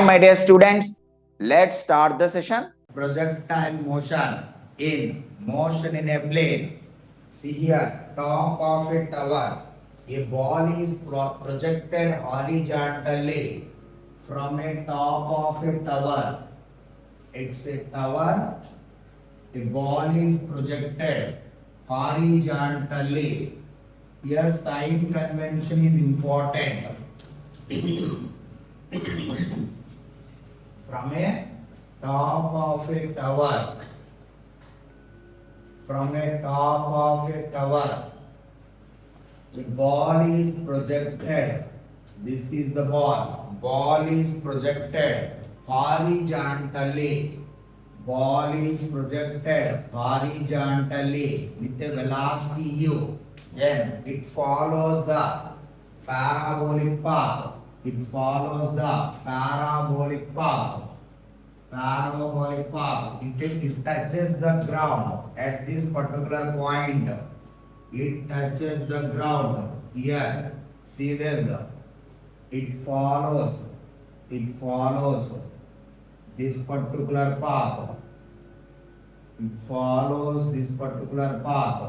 my dear students. Let's start the session. Projectile motion in a plane. See here, top of a tower. A ball is projected horizontally from a top of a tower. It's a tower. A ball is projected horizontally. Here, sign convention is important. From a top of a tower. From a top of a tower. The ball is projected. This is the ball. Ball is projected horizontally. Ball is projected horizontally with a velocity u. Then it follows the parabolic path. It follows the parabolic path. Parabolic path. It touches the ground at this particular point. It touches the ground here. See this. It follows this particular path. It follows this particular path.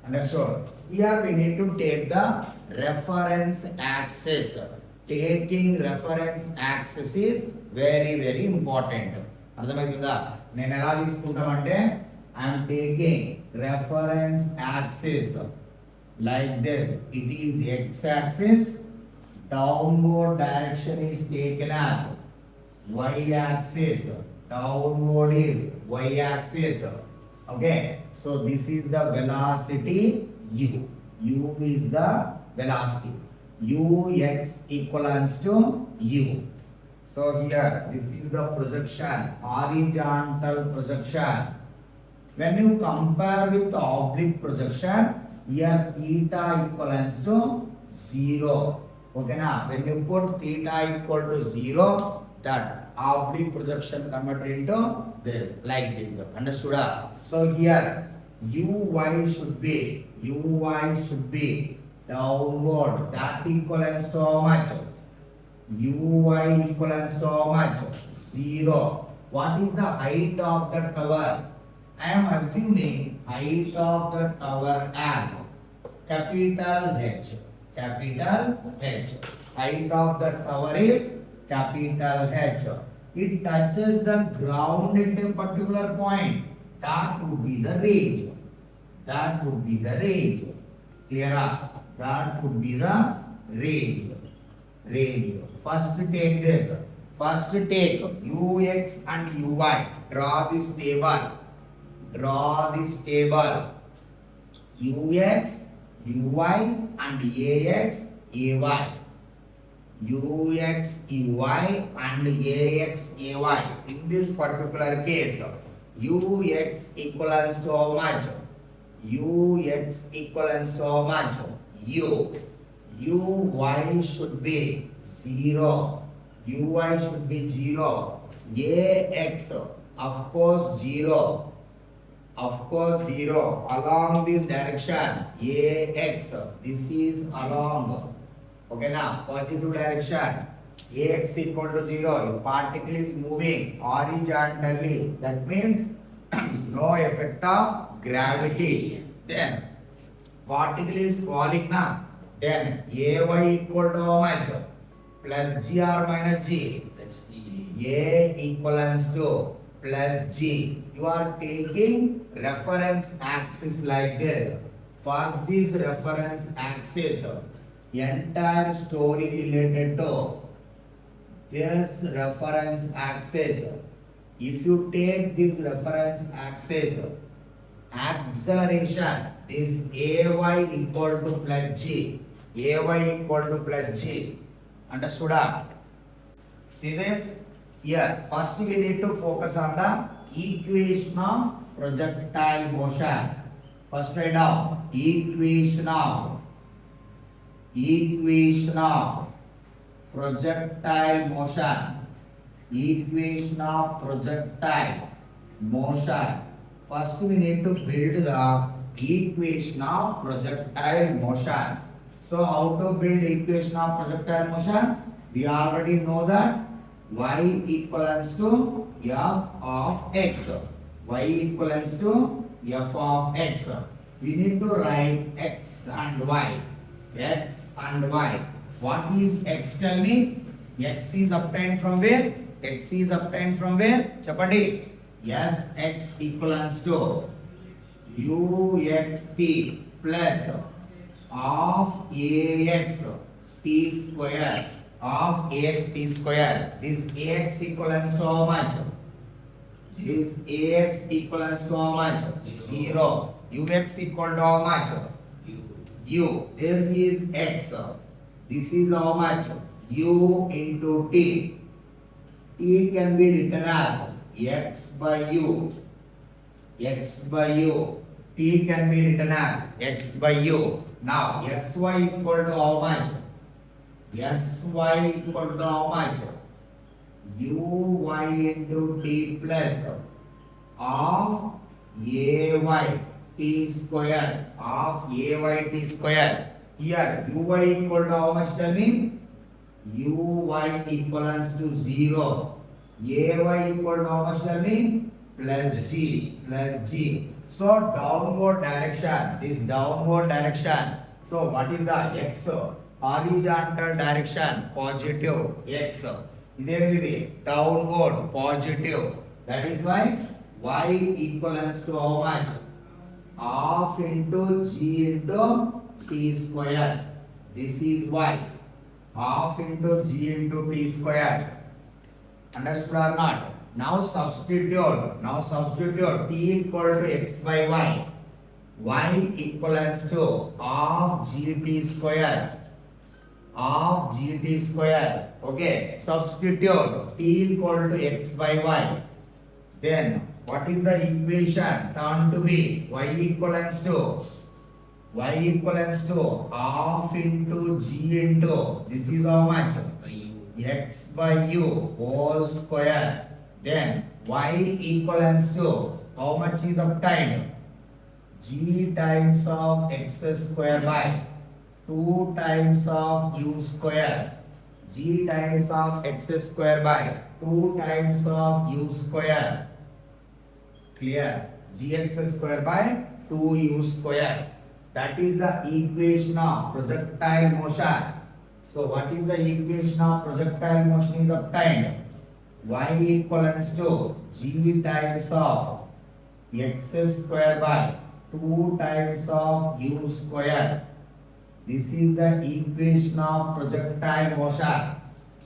Understood? Here we need to take the reference axis. Taking reference axis is very very important. అర్థమవుతుందా? నేను ఎలా తీసుకుంటామంటే I am taking reference axis like this. It is x axis. Downward direction is taken as y axis. Downward is y axis. Okay, so this is the velocity u. U is the velocity. Ux equals to u. So here this is the projection, horizontal projection. When you compare with the oblique projection, here theta equals to 0. Okay na? When you put theta equal to 0, that oblique projection converted into this, like this. Understood? So here uy should be downward. That equals to how much? Uy equals to how much? 0. What is the height of the tower? I am assuming height of the tower as capital H. Capital H. Height of the tower is capital H. It touches the ground at a particular point. That would be the range. That would be the range. Clear? That would be the range. First take this. First take ux and uy. Draw this table. ux, uy and ax, ay. Ux, uy and ax, ay. In this particular case, ux equals to how much? Ux equals to how much? Uy should be 0. Uy should be 0. Ax, of course 0. Along this direction, ax, this is along. Okay now, positive direction. Ax equal to 0. Particle is moving horizontally. That means no effect of gravity. Then particle is falling now. Then ay equal to how much? Plus g or minus g? A equals to plus g. You are taking reference axis like this. For this reference axis, entire story related to this reference axis. If you take this reference axis, acceleration is ay equal to plus g. Ay equal to plus g. Understood? See this? Here, first we need to focus on the equation of projectile motion. First write down equation of projectile motion. Equation of projectile motion. First we need to build the equation of projectile motion. So how to build equation of projectile motion? We already know that y equals to f of x. Y equals to f of x. We need to write x and y. X and y. What is x? Tell me. X is obtained from where? X is obtained from where? Chapati. Yes, x equals to uxt plus of ax t square of ax t square. This ax equals to how much? This ax equals to how much? 0. Ux equal to how much? U. This is x. This is how much? U into t. T can be written as x by u. X by u. T can be written as x by u. Now sy equal to how much? Sy equal to how much? Uy into t plus of ay t square of ay t square. Here uy equal to how much? Tell me. Uy equals to 0. Ay equal to how much? Tell me. Plus g. So downward direction. This downward direction. So what is the x? Horizontal direction positive x. This downward positive. That is why y equals to how much? Half into g into t square. This is y. Half into g into t square. Understood or not? Now substitute. T equal to x by y. Y equals to half gt square. Half gt square. Okay. Substitute t equal to x by y. Then what is the equation? Turn to be y equals to half into g into this is how much? X by u whole square. Then y equals to how much is obtained? G times of x square by 2 times of u square. G times of x square by 2 times of u square. Clear? Gx square by 2u square. That is the equation of projectile motion. So what is the equation of projectile motion is obtained? Y equals to g times of x square by 2 times of u square. This is the equation of projectile motion.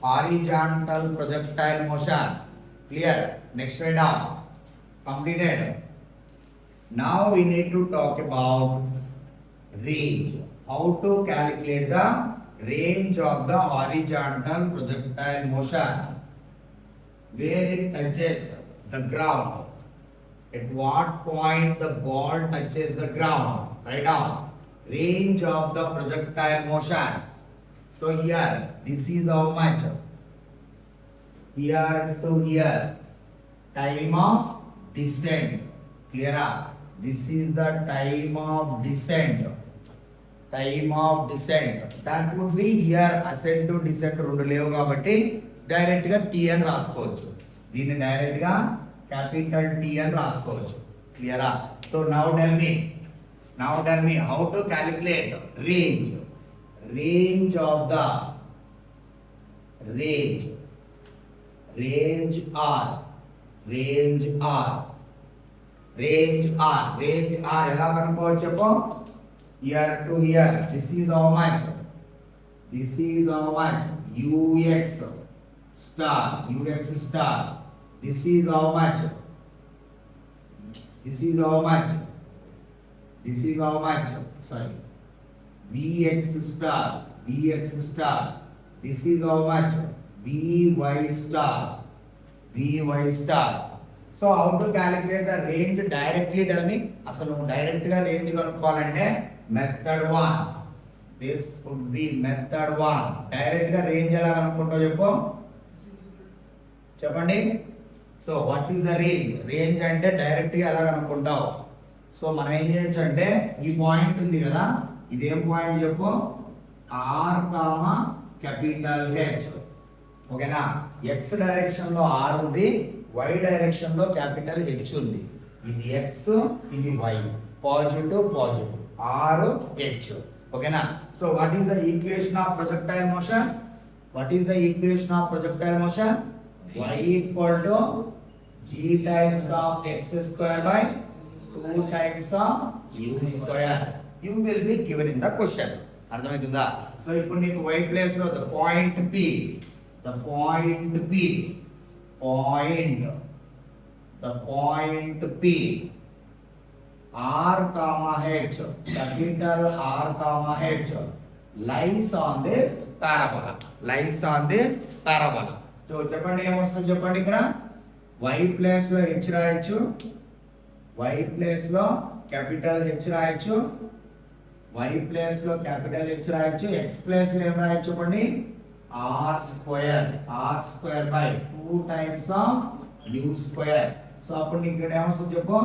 Horizontal projectile motion. Clear? Next way down. Completed. Now we need to talk about range. How to calculate the range of the horizontal projectile motion? Where it touches the ground. At what point the ball touches the ground? Write down. Range of the projectile motion. So here, this is how much? Here to here. Time of descent. Clear? This is the time of descent. That would be here ascent to descent రెండు లేవు కాబట్టి direct గా tea అని రాసుకోవచ్చు. దీన్ని direct గా capital T అని రాసుకోవచ్చు. క్లియరా? So now tell me how to calculate range. Range of the range R ఎలా కనుక్కోవచ్చు చెప్పు. Here to here, this is how much? Ux star. This is how much? Sorry. Vx star. This is how much? Vy star. So how to calculate the range directly? Tell me. అసలు direct గా range కనుక్కోవాలంటే method 1. This would be method 1. Direct గా range ఎలా కనుక్కుంటావు చెప్పండి. So what is the range? Range అంటే direct గా ఎలా కనుక్కుంటావు? సో మనం ఏం చేయొచ్చు అంటే ఈ పాయింట్ ఉంది కదా, ఇదేం పాయింట్ చెప్పు? R, capital H. ఓకేనా. ఎక్స్ డైరెక్షన్ లో ఆర్ ఉంది, వై డైరెక్షన్ లో క్యాపిటల్ హెచ్ ఉంది. ఇది ఎక్స్, ఇది y, positive positive, R H. ఓకేనా. So what is the equation of projectile motion? What is the equation of projectile motion? y equal to g times of x square by 2 times of u square. You will be given in the question. అర్థమవుతుందా? So ఇప్పుడు నీకు y place లో the point p, the point P, R comma H, capital R comma H, lies on this parabola. So చెప్పండి ఏమొస్తుంది చెప్పండి. ఇక్కడ y place లో h రాయొచ్చు, y ప్లేస్ లో క్యాపిటల్ h రాయొచ్చు, y ప్లేస్ లో క్యాపిటల్ h రాయొచ్చు, x ప్లేస్ లో ఏం రాయొచ్చు చెప్పండి? r square by 2 times of u square. So అప్పుడు నీకు ఇక్కడ ఏమొస్తుంది చెప్పు?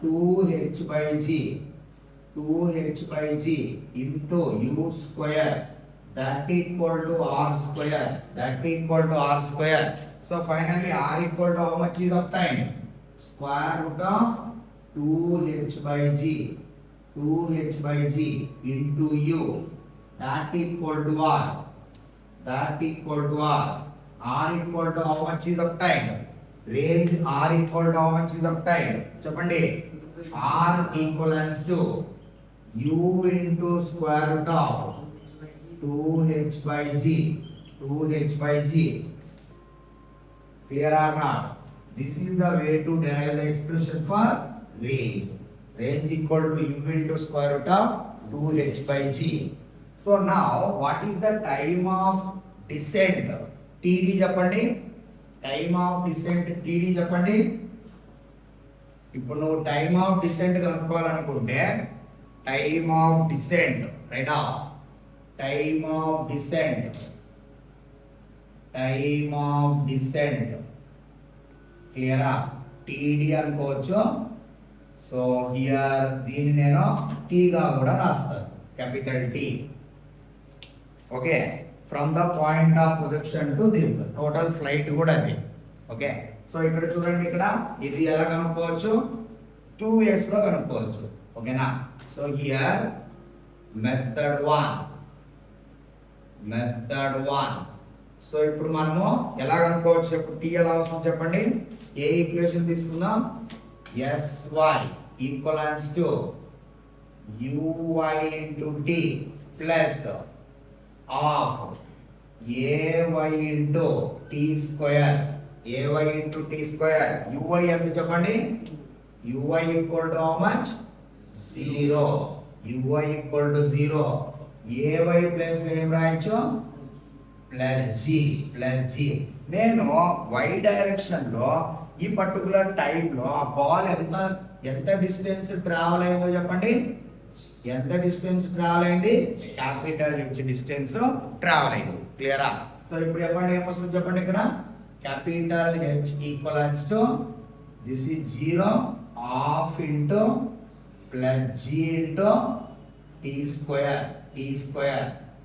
2h by g into u square that equal to r square. So finally r equal to how much is obtained? Square root of 2h by g into u, that equal to r. R equal to how much is obtained? Range r equal to how much is obtained? చెప్పండి. r equals to u into square root of 2h by g. Clear or not? This is the way to derive the expression for range. Range equal to u into square root of 2h by g. So now what is the time of descent? TD చెప్పండి. Time of descent TD చెప్పండి. ఇప్పుడు నువ్వు time of descent కనుక్కోవాలనుకుంటే time of descent రైటా, time of descent క్లియరా? TD అనుకోవచ్చు. So here దీన్ని నేను టీగా కూడా రాస్తాను, capital T. Okay, from the point of projection to this total flight కూడా అది. ఓకే, సో ఇక్కడ చూడండి, ఇక్కడ ఇది ఎలా కనుక్కోవచ్చు? 2 ways లో కనుక్కోవచ్చు. ఓకేనా. So here method 1. సో ఇప్పుడు మనము ఎలా కనుక్కోవచ్చు చెప్పు? T ఎలా వస్తుంది చెప్పండి. ఏ ఈక్వేషన్ తీసుకుందాం? sy equals to uy into t plus of ay into t square. ay into t square. uy ఎంత చెప్పండి? uy equal to how much? 0. uy equal to 0. ay plus ఏం రాయొచ్చు? Plus g. నేను y direction లో ఈ particular time లో ఆ ball ఎంత డిస్టెన్స్ ట్రావెల్ అయిందో చెప్పండి. ఎంత డిస్టెన్స్ ట్రావెల్ అయింది? క్యాపిటల్ H డిస్టెన్స్ ట్రావెల్ అయింది. క్లియరా? సో ఇప్పుడు చెప్పండి ఏమొస్తుంది చెప్పండి. ఇక్కడ capital H equals to this is 0 half into plus g into t square.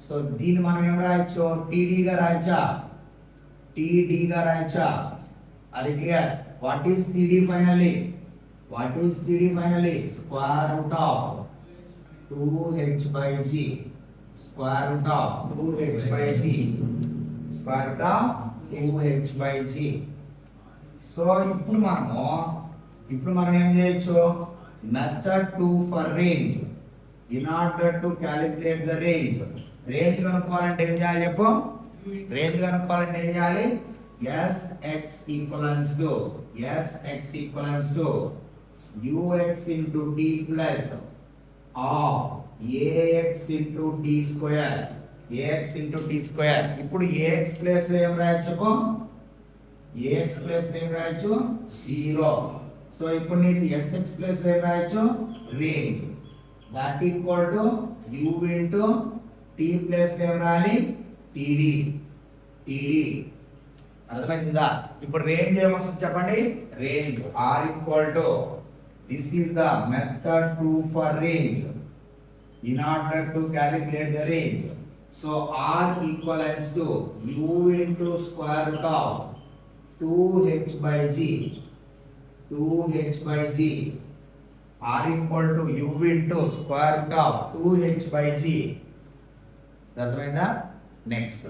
So దీన్ని మనం ఏం రాయొచ్చు? TD గా రాయొచ్చా? అది clear? What is TD finally? Square root of 2h by g. Square root of 2h by g. So ఇప్పుడు మనం ఏం చేయొచ్చు? Method 2 for range. In order to calculate the range కనుక్కోవాలంటే ఏం చేయాలి చెప్పు? sx equals to ux into t plus of ax into t square. ఇప్పుడు ax plus ఏం రాయొచ్చు? 0. సో ఇప్పుడు నీకు sx ప్లస్ ఏం రాయొచ్చు? Range. That equal to u into t plus ఏం రాయాలి? TD. అర్థమైందా? ఇప్పుడు రేంజ్ ఏమొస్తుంది చెప్పండి? Range r equal to this is the method 2 for range. In order to calculate the range, So R equals to U into square root of 2h by g. 2h by g. R equal to U into square root of 2h by g. అర్థమైందా? Next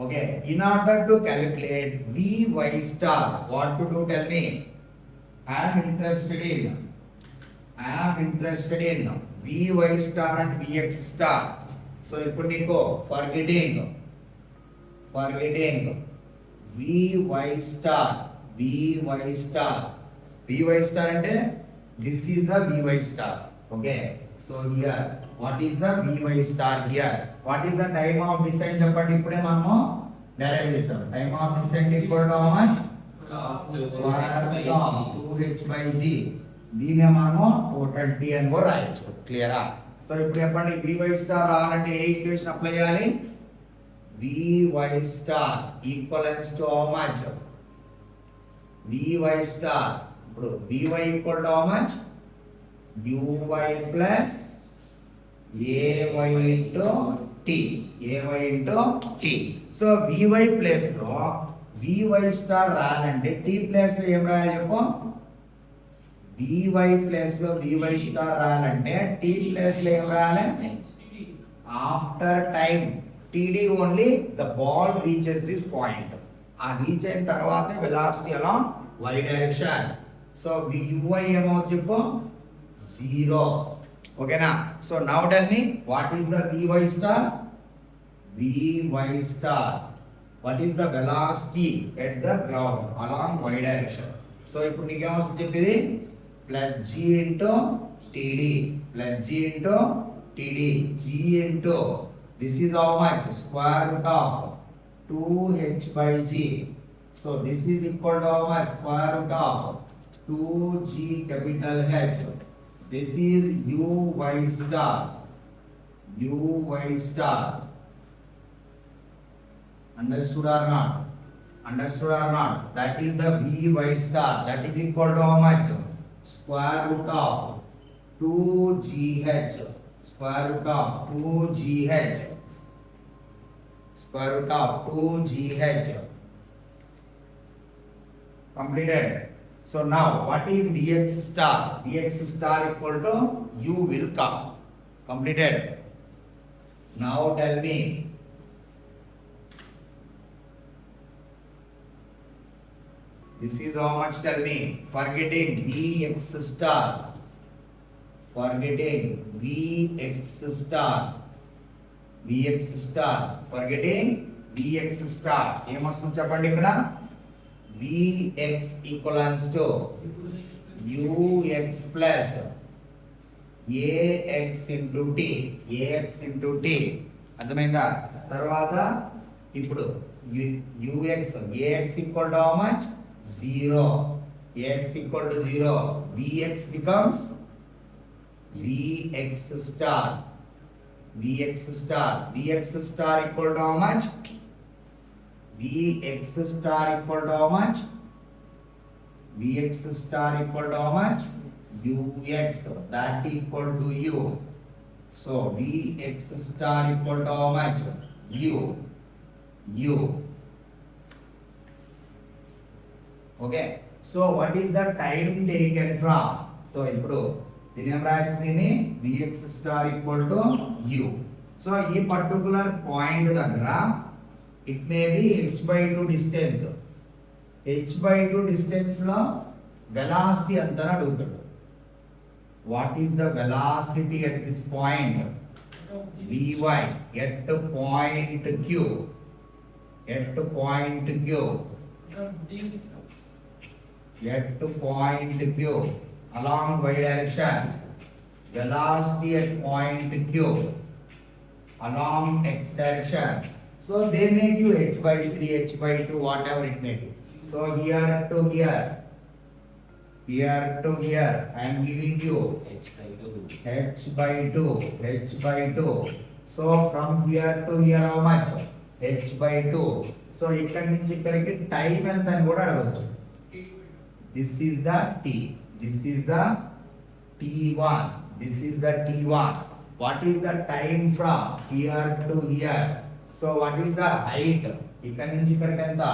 okay, in order to calculate Vy star, what to do, tell me. I am interested in Vy star and Vx star. So ఇప్పుడు నీకు forgetting Vy star అంటే this is the Vy star. Okay, so here what is the Vy star here? What is the time of descent చెప్పండి. ఇప్పుడే మనము derive చేసాం. Time of descent equal to how much? 2h by g. దీన్ని మనము total t అని కూడా రాయొచ్చు. క్లియరా? సో ఇప్పుడు చెప్పండి, Vy star రావాలంటే ఏ ఈక్వేషన్ అప్లై చేయాలి? Vy star equals to how much? Vy star ఇప్పుడు Vy equal to how much? Uy plus Ay into t. So Vy place లో Vy star రాయాలంటే t ప్లేస్ లో ఏం రాయాలి చెప్పు? Vy ప్లేస్ లో Vy star రాయాలంటే t ప్లేస్ లో ఏం రాయాలి? After time td only the ball reaches this point. ఆ రీచ్ అయిన తర్వాత velocity along y direction. So Uy ఏమవుతుంది చెప్పు? 0. ఓకేనా? So now tell me, what is the Vy star? Vy star, what is the velocity at the ground along y direction? So ఇప్పుడు నీకు ఏమొస్తుంది చెప్పేది? Plus g into td, g into this is how much? Square root of 2h by g. So this is equal to how much? Square root of 2g capital H. This is Uy star. Understood or not? That is the Vy star. That is equal to how much? Square root of 2gh. Square root of 2gh. Completed. So now what is Vx star? Vx star equal to U will come. Completed. Now tell me, this is how much, tell me. Forgetting Vx star. Forgetting Vx star. ఏమొస్తుంది చెప్పండి ఇక్కడ? Vx equals to Ux plus Ax into t. అర్థమైందా? తర్వాత ఇప్పుడు Ax equal to how much? 0. Ax equal to 0. Vx becomes Vx star. Vx star equal to how much? Vx star equal to how much? Ux, that equal to U. So Vx star equal to how much? U. Okay. So what is the time taken from? So ఇప్పుడు దీని ఏం రాయొచ్చు? దీన్ని Vx star equal to U. So ఈ particular point దగ్గర it may be h by 2 distance. h by 2 distance లో velocity ఎంత అని అడుగుతాడు. What is the velocity at this point? Vy at point Q. At point Q along y direction. Velocity at point Q along x direction. So they make you h by 3, h by 2, whatever it may be. So here to here, I am giving you h by 2. So from here to here how much? h by 2. So ikkadi nunchi ikkadiki time ఎంత అని కూడా అడగొచ్చు. This is the t. This is the t1. what is the time from here to here? So what is the height? ఇక్కడ నుంచి ఇక్కడికి ఎంత?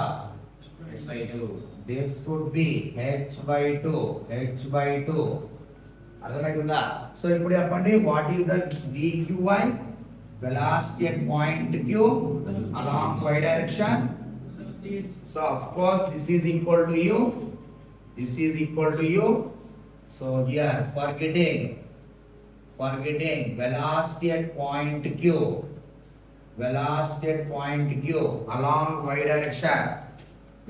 h/2. This would be h/2. h/2 అర్థమవుతుందా? So ఇప్పుడు చెప్పండి, what is the vqy? velocity at point q along y direction. So of course this is equal to u. This is equal to u. So here forgetting velocity at point q. Velocity at point q along y direction.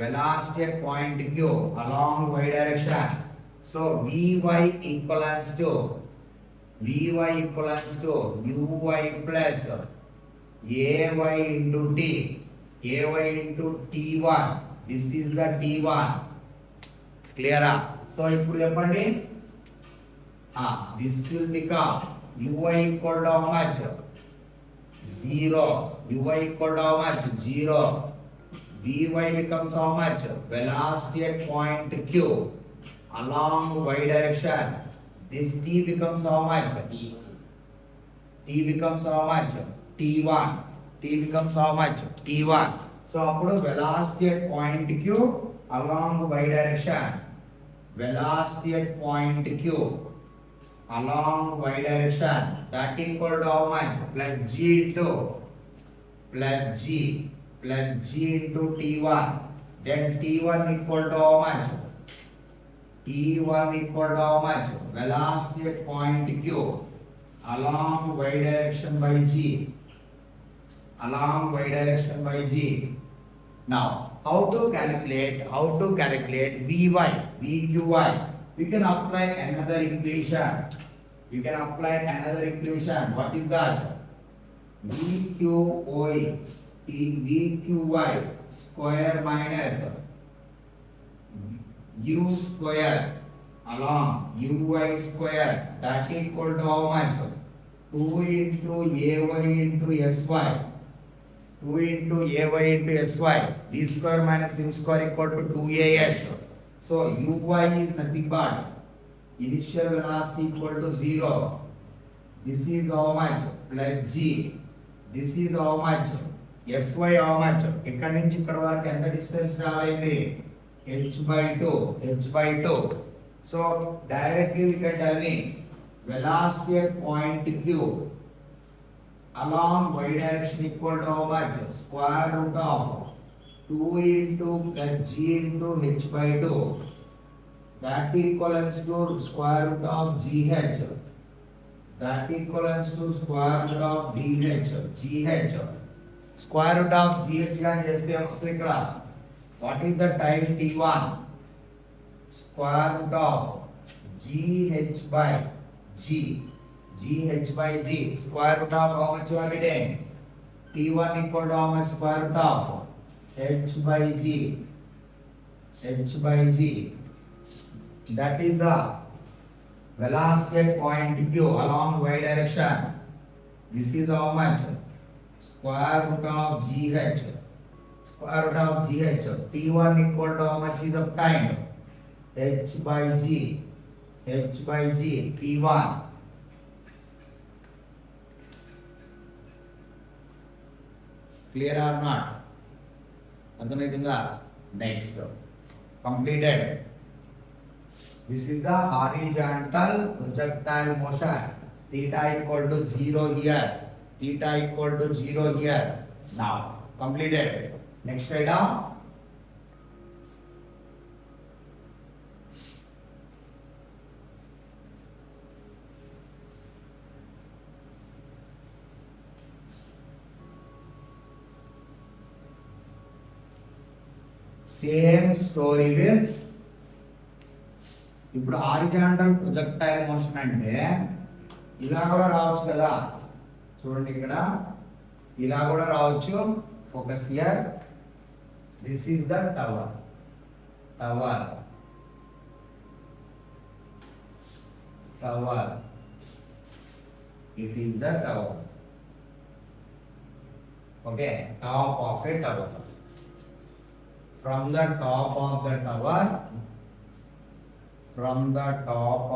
Velocity at point q along y direction. So vy equals to uy plus ay into t. ay into t1. This is the t1. Clear? So ఇప్పుడు చెప్పండి, this will become uy equal to how much? 0. uy equal to how much? 0. vy becomes how much? Velocity at point q along y direction. This t becomes how much? t becomes how much? t1. t becomes how much? t1. So appudu velocity at point q along y direction. Velocity at point q along y direction, that equal to how much? Plus g into t1. Then t1 equal to how much? t1 equal to how much? Velocity at point q along y direction by g. Now how to calculate vy, vqy? We can apply another equation. What is that? vqy square minus u square along uy square, that equal to how much? 2 into ay into sy. 2 into ay into sy. b square minus u square equal to 2as. So uy is nothing but initial velocity equal to 0. This is how much? Plus g. This is how much? sy how much? ఇక్కడి నుంచి ఇక్కడ వరకు ఎంత distance రావాలి? h/2. So directly we can tell me velocity at point q along y direction equal to how much? Square root of 2 into plus g into h/2. That equals to square root of gh. That equals to square root of gh. Square root of gh గాని చేస్తే వస్తుంది ఇక్కడ. What is the time t1? Square root of gh by g. Square root of how much you are getting? t1 equal to how much? Square root of h by g. That is the velocity at point q along y direction. This is how much? Square root of gh. t1 equal to how much is of time? h by g. t1. Clear or not? అర్థమైందా? Next, completed. This is the horizontal projectile motion. Theta equal to 0 here. Now completed. Next item. Same story with ఇప్పుడు horizontal projectile motion అంటే ఇలా కూడా రావచ్చు కదా. చూడండి ఇక్కడ ఇలా కూడా రావచ్చు. Focus here. This is the tower. It is the tower. Okay, top of a tower. From the top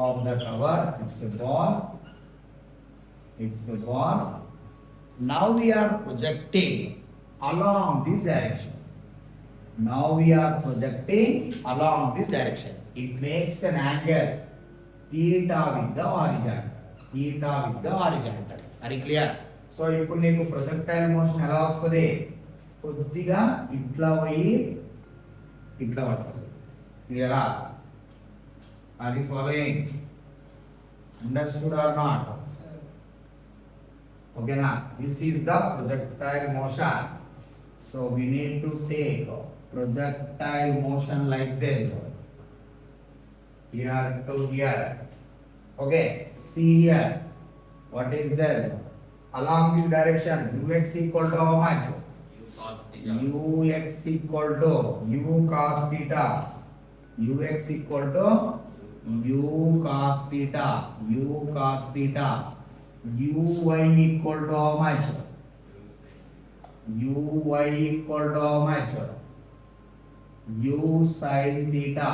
of the tower, it's a ball. It's a bar. Now we are projecting along this direction. Now we are projecting along this direction. It makes an angle theta with the horizontal. Theta with the horizontal. Very clear? So ఇప్పుడు నీకు projectile motion ఎలా వస్తుంది? కొద్దిగా ఇట్లా పోయి ఇట్లా పడుతుంది. క్లియరా? Are you following? Understood or not? ఓకేనా? This is the projectile motion. So we need to take projectile motion like this, here to here. Okay, see here, what is this? Along this direction, ux equal to how much? U cos theta. Ux equal to u cos theta. Ux equal to u cos theta. U cos theta. Uy equal to how much? Uy equal to how much? U sin theta.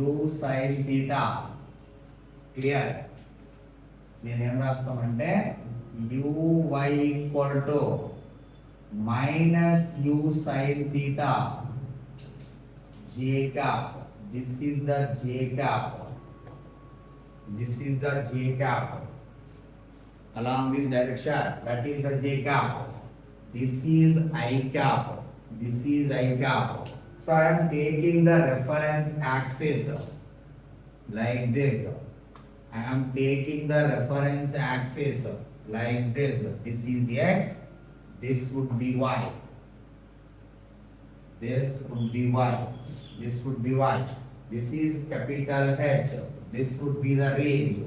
U sin theta. Clear? నేనేం రాస్తామంటే uy equal to minus u sin theta j cap. This is the j cap. This is the j cap. Along this direction, that is the j cap. This is I cap. This is I cap. So I am taking the reference axis like this. I am taking the reference axis like this. This is x. This would be y. This would be y. This would be y. This is capital H. This would be the range.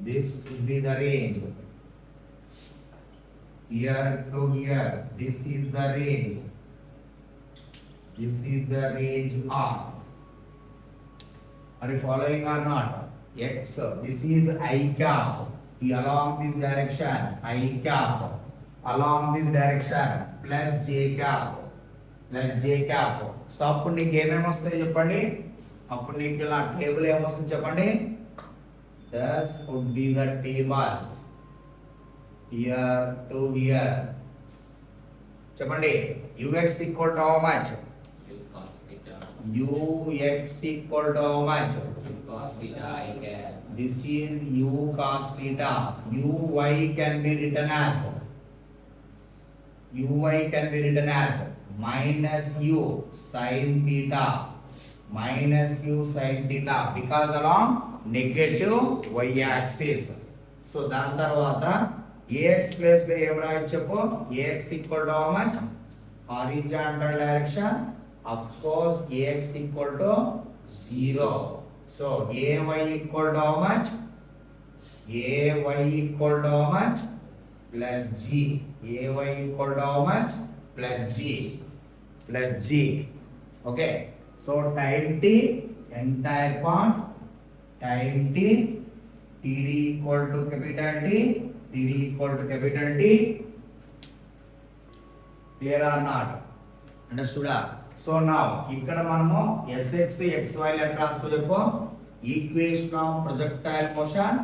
This would be the range. Here to here, this is the range. This is the range R. Are you following or not? X. This is I cap. Along this direction, I cap. Along this direction, plus J cap. Plus J cap. So అప్పుడు నీకు ఏమేమి వస్తాయి చెప్పండి? అప్పుడు నీకు ఇలా table ఏమొస్తుంది చెప్పండి? This would be the table. Here to here. చెప్పండి. Ux equal to how much? U cos theta. Ux equal to how much? U cos theta I cap. This is u cos theta. Uy can be written as minus u sin theta. Minus u sin theta because along negative y axis. So దాని తర్వాత ax place లో ఏం రాయొచ్చు చెప్పు? ax equal to how much? Horizontal direction. Of course ax equal to 0. So ay equal to how much? Ay equal to how much? Plus g. Ay equal to how much? Plus g. Plus g. Okay. So time t entire part, time t, td equal to capital T, td equal to capital T. Clear or not? Understood? So now ఇక్కడ మనము sx xy let రాస్తూ చెప్పు. Equation of projectile motion.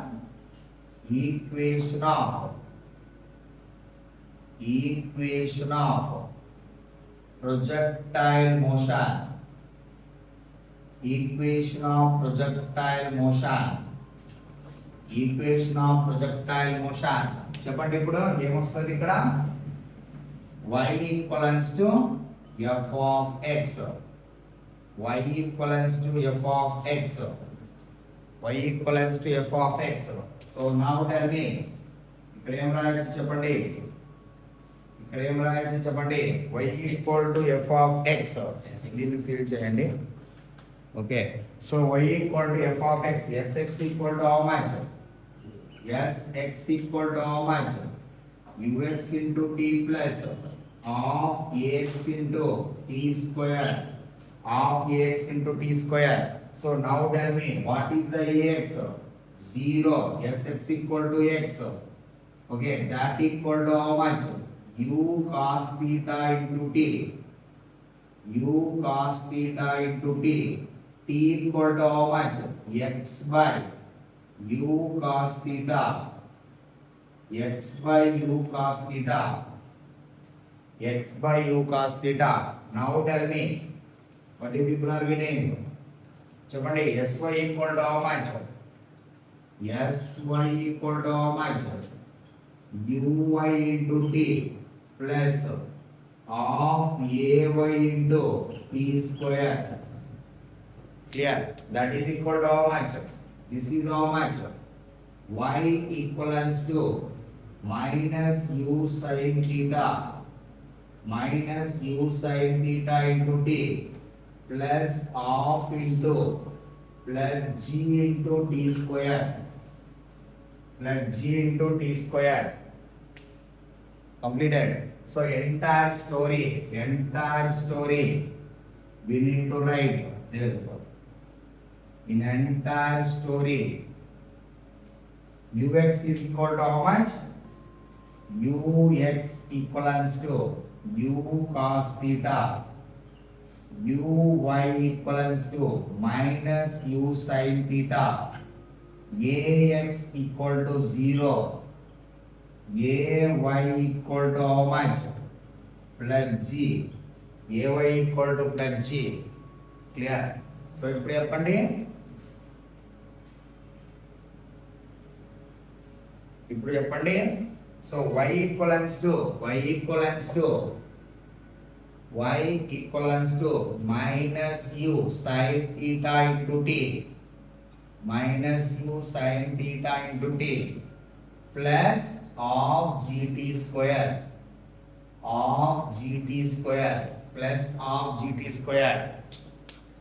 Equation of projectile motion. Equation of projectile motion. Equation of projectile motion. చెప్పండి ఇప్పుడు ఏమొస్తుంది ఇక్కడ? y equals to f of x. Y equals to f of x. Y equals to f of x. So now tell me, ఇక్కడ ఏం రాయొచ్చు చెప్పండి? ఇక్కడ ఏం రాయొచ్చు చెప్పండి? y equal to f of x. దీన్ని ఫిల్ చేయండి. Okay. So y equal to f of x. sx equal to how much? sx equal to how much? ux into t plus of ax into t square. Of ax into t square. So now tell me, what is the ax? 0. Sx equal to x. Okay, that equal to how much? U cos theta into t. U cos theta into t. T equal to how much? X by U cos theta x by u cos theta. X by u cos theta. Now tell me, what you people are getting? చెప్పండి, sy equal to how much? Sy equal to how much? uy into t plus of ay into t square. Clear? That is equal to how much? This is how much? Y equals to minus u sin theta minus u sin theta into t plus half into plus g into t square plus g into t square. Completed. So entire story we need to write this. In entire story, ux is equal to how much? Ux equals to u cos theta, uy equals to minus u sin theta, ax equal to 0, ay equal to how much? Plus g, ay equal to plus g. Clear? So ఇప్పుడు చెప్పండి, so y equals to minus u sin theta into t plus of gt square plus of gt square.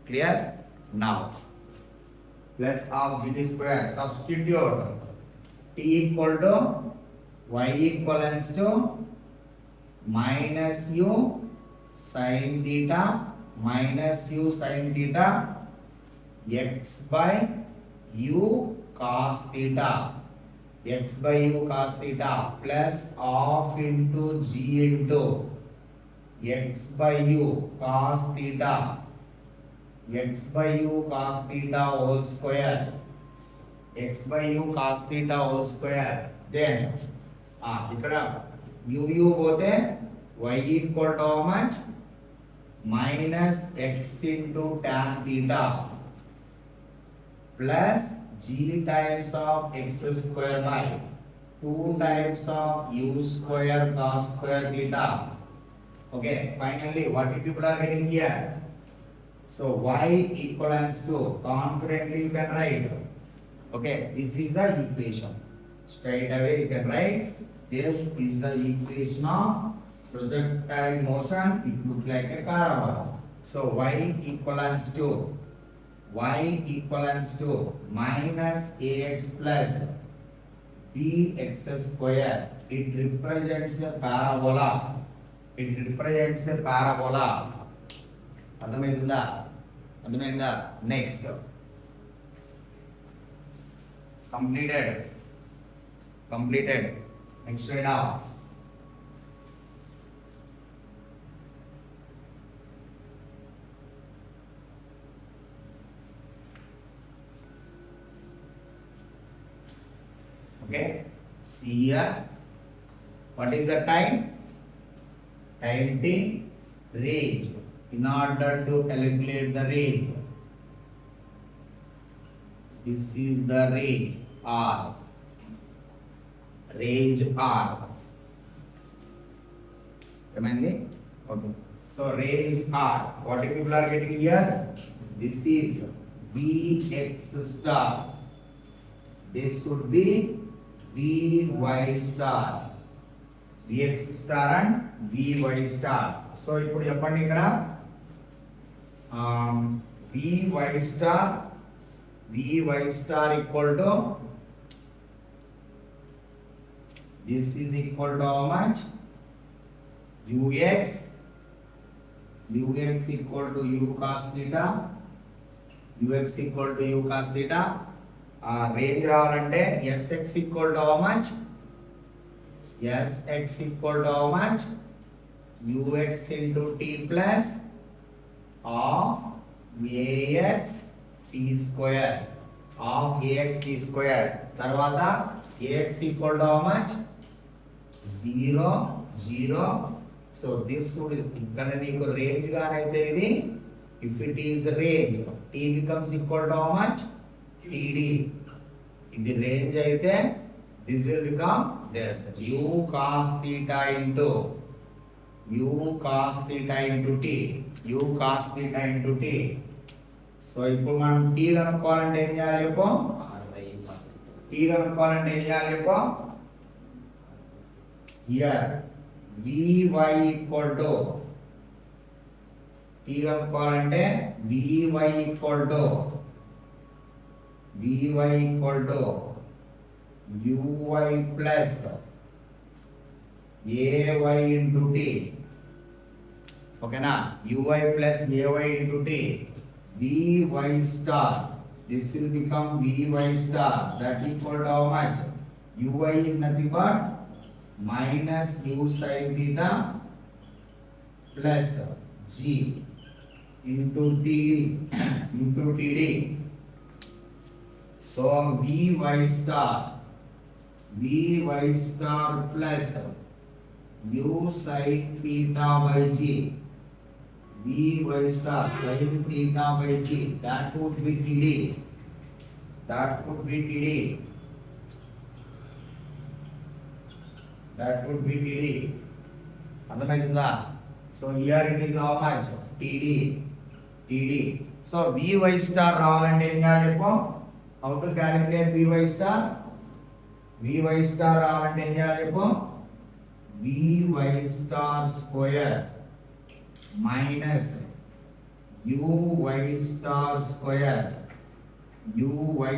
Clear? Now plus of gt square, substitute t equal to y equals to minus u sin theta x by u cos theta plus half into g into x by u cos theta whole square, then ఇక్కడ u పోతే y equal to how much? Minus x into tan theta plus g times of x square by 2 times of u square cos square theta. Okay, finally what you people are getting here? So y equals to, confidently you can write, okay, this is the equation. Straight away you can write, this is the equation of projectile motion. It looks like a parabola. So y equals to minus ax plus bx square. It represents a parabola. అర్థమైందా? Next completed. Next right of. Okay, see here, what is the time? Time t range. In order to calculate the range, this is the range R. Remember? Okay. So range R. What people are getting here? This is Vx star. This should be Vy star. Vx star and Vy star. So ఇప్పుడు చెప్పండి, ఇక్కడ Vy star equal to, this is equal to how much? Ux equal to u cos theta. Range రావాలంటే Sx equal to how much? Ux into t plus of ax t square. తర్వాత ax equal to how much? 0 0. So this would ఇక్కడ నీకు range గానైతే ఇది if it is range t becomes equal to how much td. ఇది range అయితే this will become this u cos theta into t, u cos theta into t. So ఇప్పుడు మనం t కనుక్కోవాలంటే ఏం చేయాలి చెప్పు? R by U cos theta. t కనుక్కోవాలంటే ఏం చేయాలి చెప్పు? here vy equal to t కనుక్కోవాలంటే vy equal to uy plus ay into t. ఓకేనా? uy plus ay into t. vy star, this will become vy star, that equal to how much? uy is nothing but minus u sin theta plus g into td. So vy star plus u sin theta by g, vy star sin theta by g, that would be td. That would be td. అర్థమైందా? So here it is how much? td. So vy star రావాలంటే ఏం చేయాలి చెప్పు? How to calculate vy star? vy star రావాలంటే ఏం చేయాలి చెప్పు? vy star square minus uy star square uy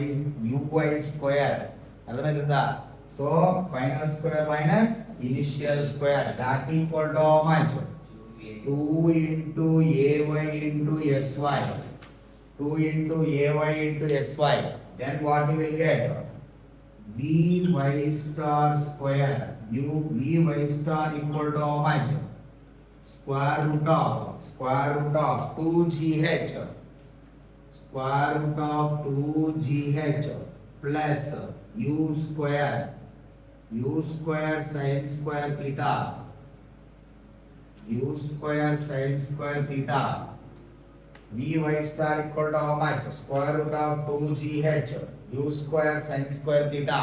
square. అర్థమైందా? So final square minus initial square, that equal to how much? 2 into ay into sy. 2 into ay into sy. Then what you will get? vy star square vy star equal to how much? Square root of 2gh. Square root of 2gh plus u square sin square theta. u square sin square theta. vy star equal to how much? Square root of 2gh u square sin square theta.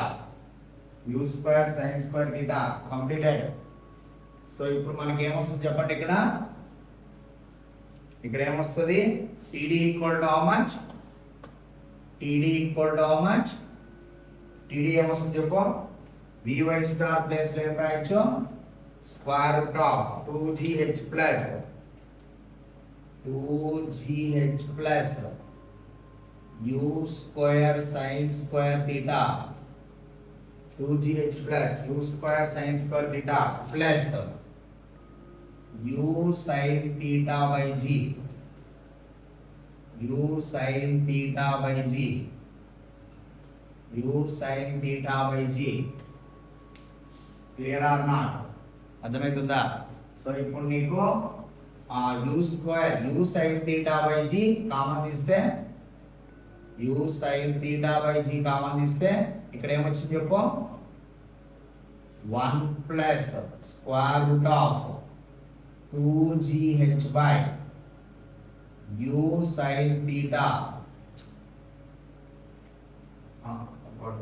Completed. So ఇప్పుడు మనకి ఏమొస్తుంది చెప్పండి? ఇక్కడ ఏమొస్తుంది? td equal to how much? td ఏమొస్తుంది చెప్పు? vy star place లో ఏం రాయొచ్చు? Square root of 2gh plus u square sin square theta. 2gh plus u square sin square theta plus u sin theta by g. Clear or not? అర్థమవుతుందా? So ఇప్పుడు నీకు u square u sin theta by g common తీస్తే u sin theta by g common తీస్తే ఇక్కడ ఏమొచ్చింది చెప్పు? 1 plus square root of 2gh by u sin theta.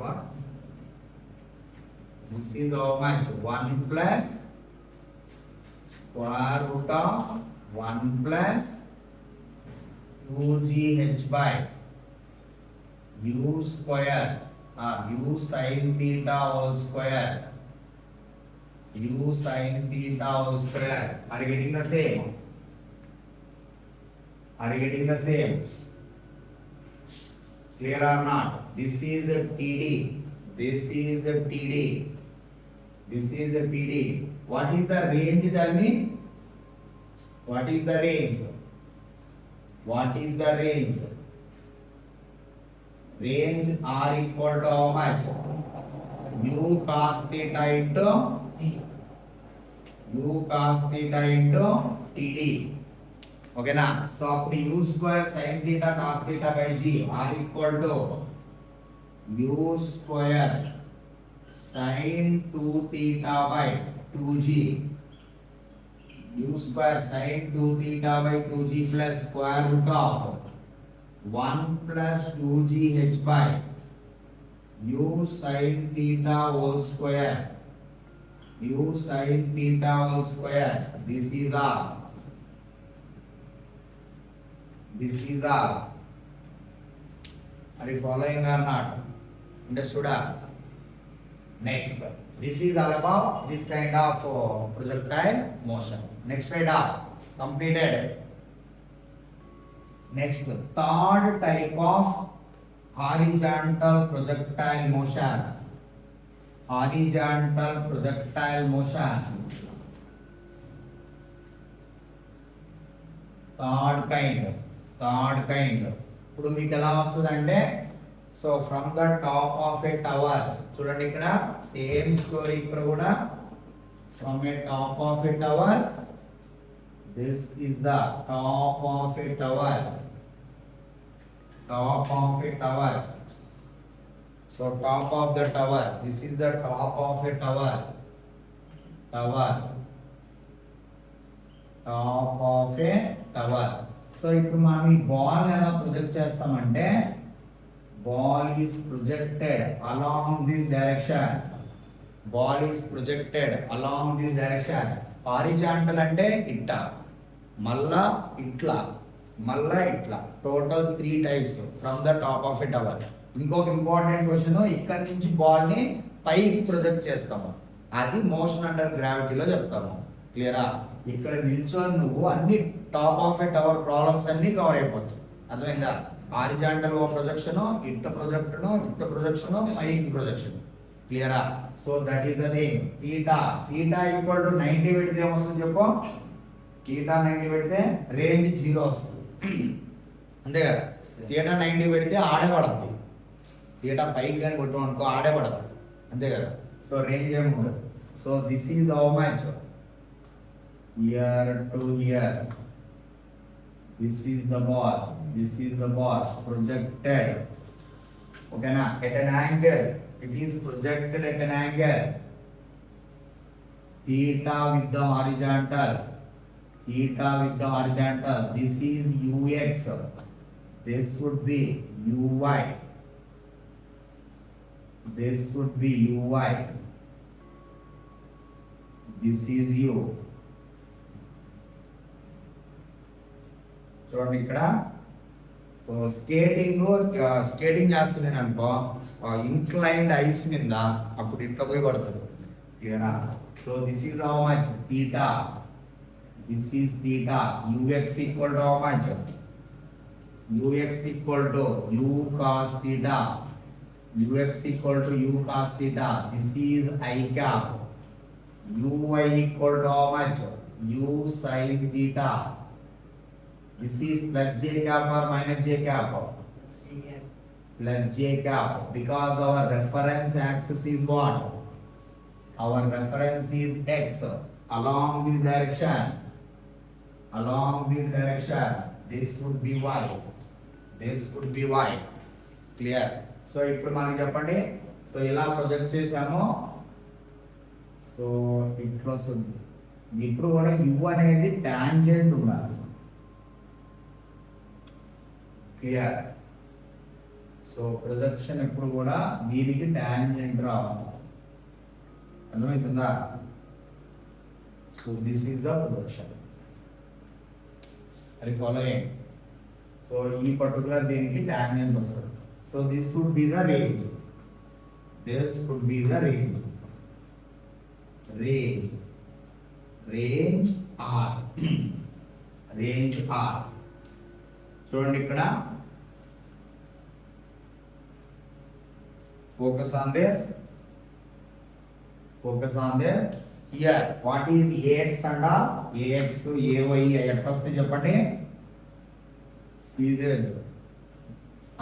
What? This is how much? 1 plus square root of 1 plus 2gh by u square u sin theta whole square. Are you getting the same? Clear or not? This is a td. What is the range? Tell me. What is the range? Range r equal to how much? u cos theta into td. Okay na? So appudu u square sin theta cos theta by g r equal to u square sin 2 theta by 2g u square sin 2 theta by 2g plus square root of 1 plus 2g h by u sin theta whole square u sin theta whole square. This is all. This is all. Are you following or not? Understood? Next, this is all about this kind of projectile motion. Next slide up. Completed. Next, third type of horizontal projectile motion. Horizontal projectile motion. Third kind. ఇప్పుడు మీకు ఎలా వస్తుంది అంటే so from the top of A tower చూడండి ఇక్కడ same story ఇక్కడ కూడా from A top of A tower this is the top of A tower so top of the tower this is the top of A tower top of A tower. So ఇప్పుడు మనం ఈ ball ఎలా project చేస్తామంటే ball is projected along this direction. Horizontal అంటే ఇట్లా మళ్ళా ఇట్లా total 3 types from the top of a tower. ఇంకొక ఇంపార్టెంట్ క్వశ్చన్, ఇక్కడ నుంచి బాల్ ని పైకి ప్రొజెక్ట్ చేస్తాము, అది మోషన్ అండర్ గ్రావిటీలో చెప్తాము. క్లియరా? ఇక్కడ నిల్చొని నువ్వు అన్ని top of a tower problems అన్ని కవర్ అయిపోతాయి. అర్థమైందా? హారిజాంటల్ ప్రొజెక్షన్, ఇట్ట ప్రొజెక్షన్, పైకి ప్రొజెక్షన్. క్లియరా? So that is the thing. Theta equal to 90 పెడితే ఏమొస్తుంది చెప్పు? థీటా 90 పెడితే రేంజ్ 0 వస్తుంది. అంతే కదా? థీటా 90 పెడితే ఆడే పడద్దు. థీటా పైకి కానీ కొట్టాం అనుకో ఆడే పడదు. అంతే కదా? సో రేంజ్ ఏమి ఉండదు. So this is how much here to hear. This is the ball projected. Okay na? At an angle. It is projected at an angle. Theta with the horizontal. This is ux. This would be uy. This is u. చూడండి ఇక్కడ. So skating చేస్తున్నాను అనుకో, inclined ice మీద అప్పుడు ఇట్లా పోయి పడుతుంది. క్లియరా? So this is how much theta. ux equal to how much? ux equal to u cos theta. This is I cap. uy equal to how much? u sin theta. This is plus j cap or minus j cap? Plus j cap, because our reference axis is what? Our reference is x. Along this direction, this would be y. Clear? So ఇప్పుడు మనకి చెప్పండి. So ఇలా project చేసాము. So ఇట్లా వస్తుంది. ఇప్పుడు కూడా u అనేది టాంజెంట్ ఉండాలి. క్లియర్? సో ప్రొజెక్షన్ ఎప్పుడు కూడా దీనికి టాంజెంట్ రావాలి. అర్థమవుతుందా? So this is the projection. అది ఫాలోయింగ్. సో ఈ పర్టికులర్ దీనికి టాంజెంట్ వస్తుంది. So this would be the range. Range R. చూడండి ఇక్కడ. Focus on this. Here, what is ax and ax, ay, ఎట్లా వస్తాయి చెప్పండి? See this.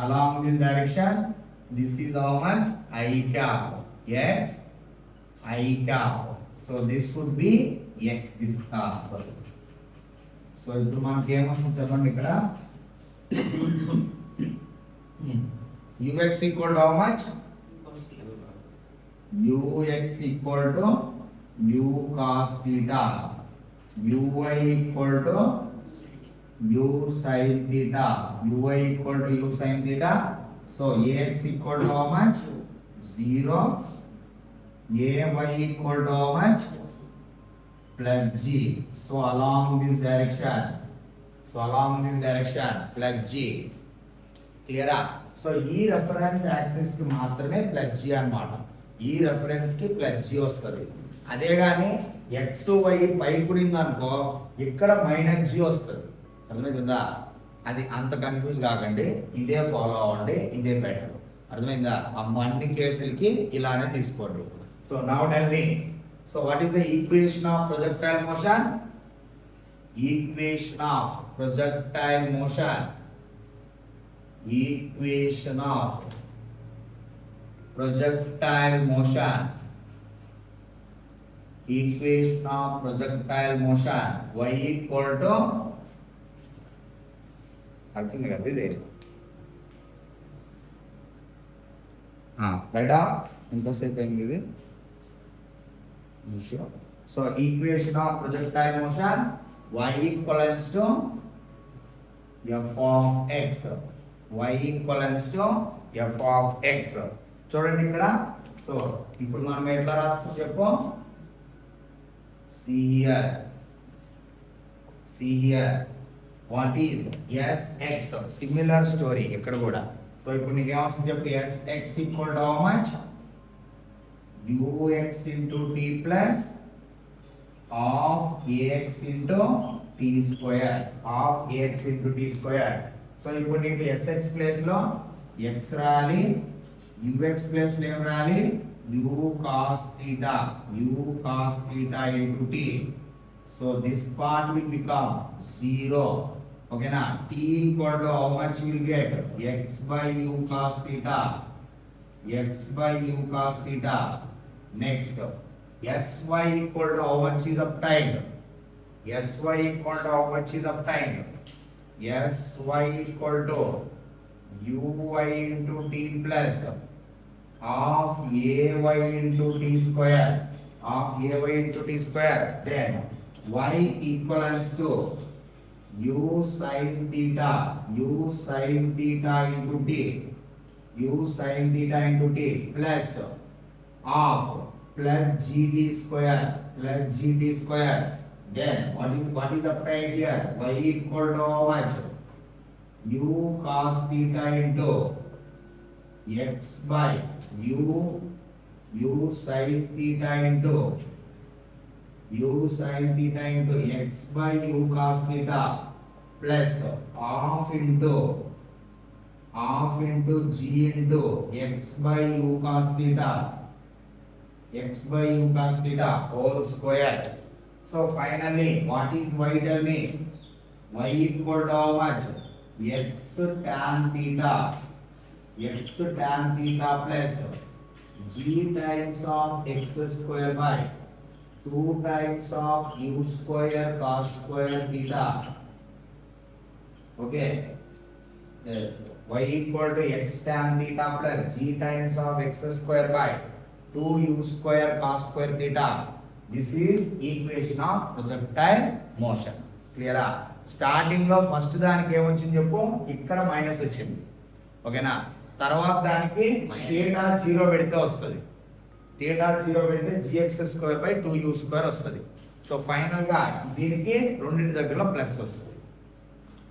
Along this direction, this is how much? I cap. X, I cap. So this would be x. Sorry. So ఇప్పుడు మనకి ఏమొస్తుంది చెప్పండి ఇక్కడ? ux equal to how much? ux equal to u cos theta, uy equal to u sin theta, uy equal to u sin theta. So ax equal to how much? 0. Ay equal to how much? Plus g. So along this direction, plus g. క్లియరా? So ఈ reference axis కి మాత్రమే plus G అన్నమాట. ఈ reference కి plus G వస్తుంది. అదే కానీ ఎక్స్ వై పైకి ఉంది అనుకో, ఇక్కడ మైనస్ జీ వస్తుంది. అర్థమైందా? అది అంత కన్ఫ్యూజ్ కాకండి, ఇదే ఫాలో అవ్వండి, ఇదే బెటర్. అర్థమైందా? అన్ని కేసులకి ఇలానే తీసుకోండి. So now tell me, so what is the equation of projectile motion? Equation of projectile motion, equation of projectile motion, equation of projectile motion, y equal to అర్థం కదా ఇది రైటా? ఎంతసేపు అయింది ఇది? So equation of projectile motion y equals to f of x, y equals to f of x. చూడండి ఇక్కడ. So ఇప్పుడు మనం ఎట్లా రాస్తాం చెప్పు? see here what is sx, similar story ఇక్కడ కూడా. సో ఇప్పుడు నీకు ఏమొస్తుంది చెప్పు? sx equal to how much? ux into t plus of ax into t square, of ax into t square. So ఇప్పుడు నీకు sx ప్లేస్ లో x రాయాలి, ux ప్లేస్ లో ఏం రాయాలి? u cos theta into t. So this part will become 0. Okay na? T equal to how much you will get? X by u cos theta. Next, sy equal to how much is obtained? sy equal to how much is obtained? sy equal to uy into t plus of ay into t square, then y equals to u sin theta into t plus of plus gt square. Then what is obtained here? Y equal to how much? U cos theta into x by u sin theta into x by u cos theta plus half into g into x by u cos theta whole square. So finally, what is y? Tell me. Y equal to how much? X tan theta plus g times of x square by 2 times of u square cos square theta. Okay. Yes. Y equal to x tan theta plus g times of x square by 2 u square cos square theta. This is equation of projectile motion. క్లియరా? Starting లో first దానికి ఏమొచ్చింది చెప్పు? ఇక్కడ minus వచ్చింది. ఓకేనా? తర్వాత దానికి థీటా 0 పెడితే వస్తుంది. థీటా 0 పెడితే gx square by 2u square వస్తుంది. సో ఫైనల్ గా దీనికి రెండింటి దగ్గర ప్లస్ వస్తుంది.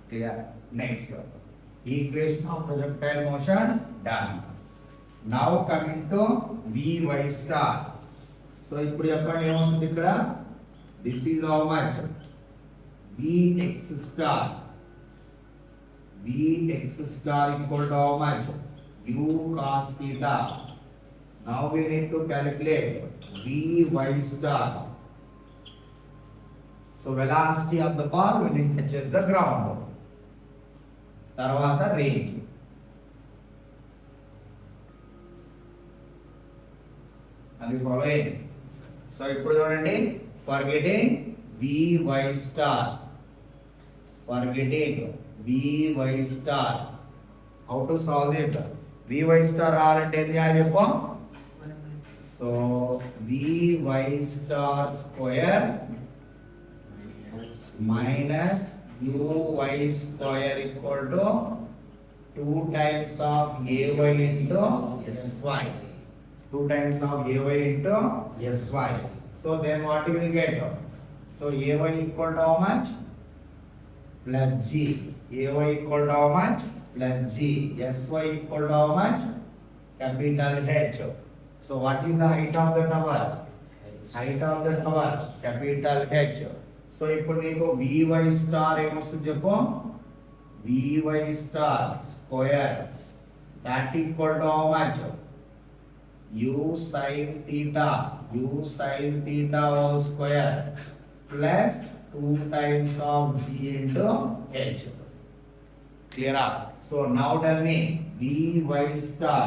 Clear? Next equation of projectile motion done. Now coming to vy star. So ఇప్పుడు చెప్పండి ఏమొస్తుంది ఇక్కడ? This is how much? vx star equal to how much? u cos theta. Now we need to calculate vy star. So velocity of the ball when it touches the ground. తర్వాత range. Are you following? So ఇప్పుడు చూడండి, forgetting vy star. How to solve this? vy star రావాలంటే ఏం చేయాలి చెప్పు? So So Vy star square minus Uy square equal to 2 times of Ay into Sy. 2 times of Ay into Sy. So then what you will get? So Ay equal to how much? Plus G. Ay equal to how much? Plus G. Sy equal to how much? Capital H. So what is the height of the tower? Height of the tower, capital H. So ఇప్పుడు నీకు Vy star ఏమొస్తుంది చెప్పు? Vy star square that equal to how much? U sin theta whole square plus 2 times of G into H. Clear up? So now tell me Vy star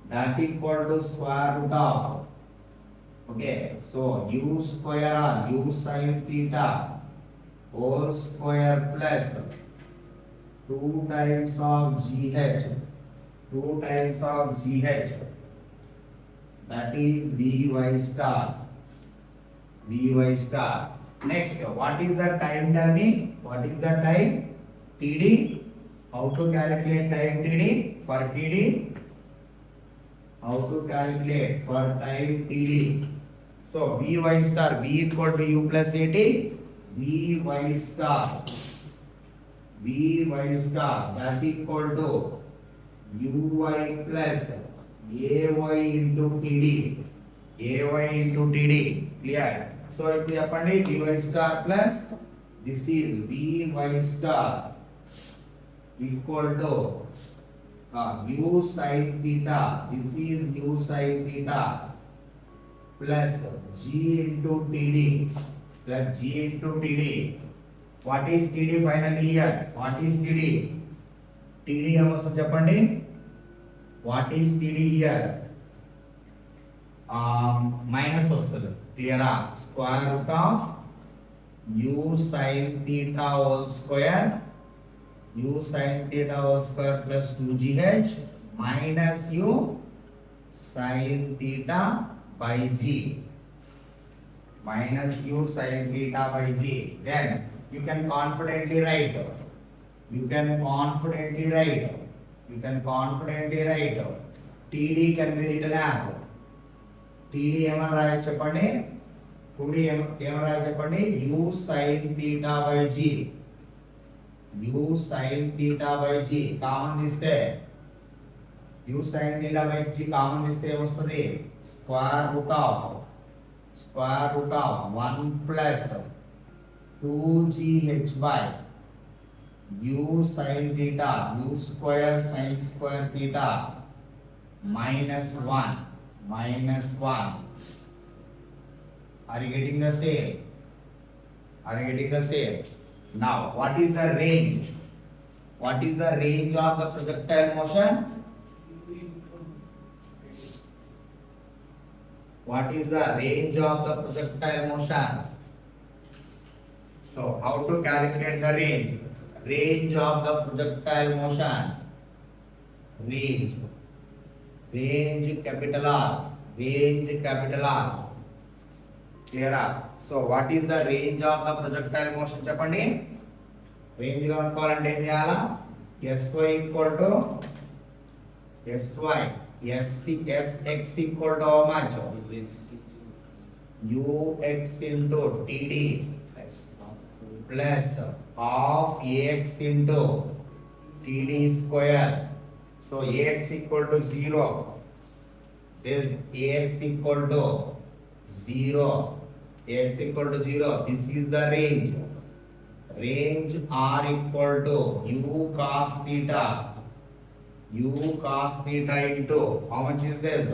that equal to square root of, okay, so U square or U sin theta whole square plus 2 times of GH, 2 times of GH, that is Vy star. Vy star. Next, what is the time dummy? What is the time? TD. How to calculate time TD? For TD, how to calculate for time TD? So Vy star, V equal to U plus AT, Vy star that equal to Uy plus Ay into TD. Clear? So if we append Vy star plus this is Vy star equal to U sin theta, this is U sin theta plus G into TD, What is TD finally here? What is TD? TD ఏమొస్తుంది చెప్పండి? What is TD here? Minus వస్తుంది. క్లియరా? Square root of U sin theta whole square plus 2gh minus U sin theta by G. Then you can confidently write. TD can be written as TD ఏమని రాయొచ్చు చెప్పండి? ఏమని రాయొచ్చు చెప్పండి? U sin theta by G. U sin theta by G common తీస్తే U sin theta by G common తీస్తే ఏమొస్తుంది? Square root of 1 plus 2gh by U sin theta, U square sin square theta minus 1. Are you getting the same? Now, what is the range? What is the range of the projectile motion? What is the range of the projectile motion? So, how to calculate the range? Range of the projectile motion. Range capital R. Clear up? So, what is the range of the projectile motion? చెప్పండి. Range కనుక్కోవాలంటే ఏం చేయాలా? Sy equal to Sx equal to how much? Ux into TD plus half Ax into TD square. So Ax equal to 0. This Ax equal to 0. This is the range. Range R equal to U cos theta into how much is this?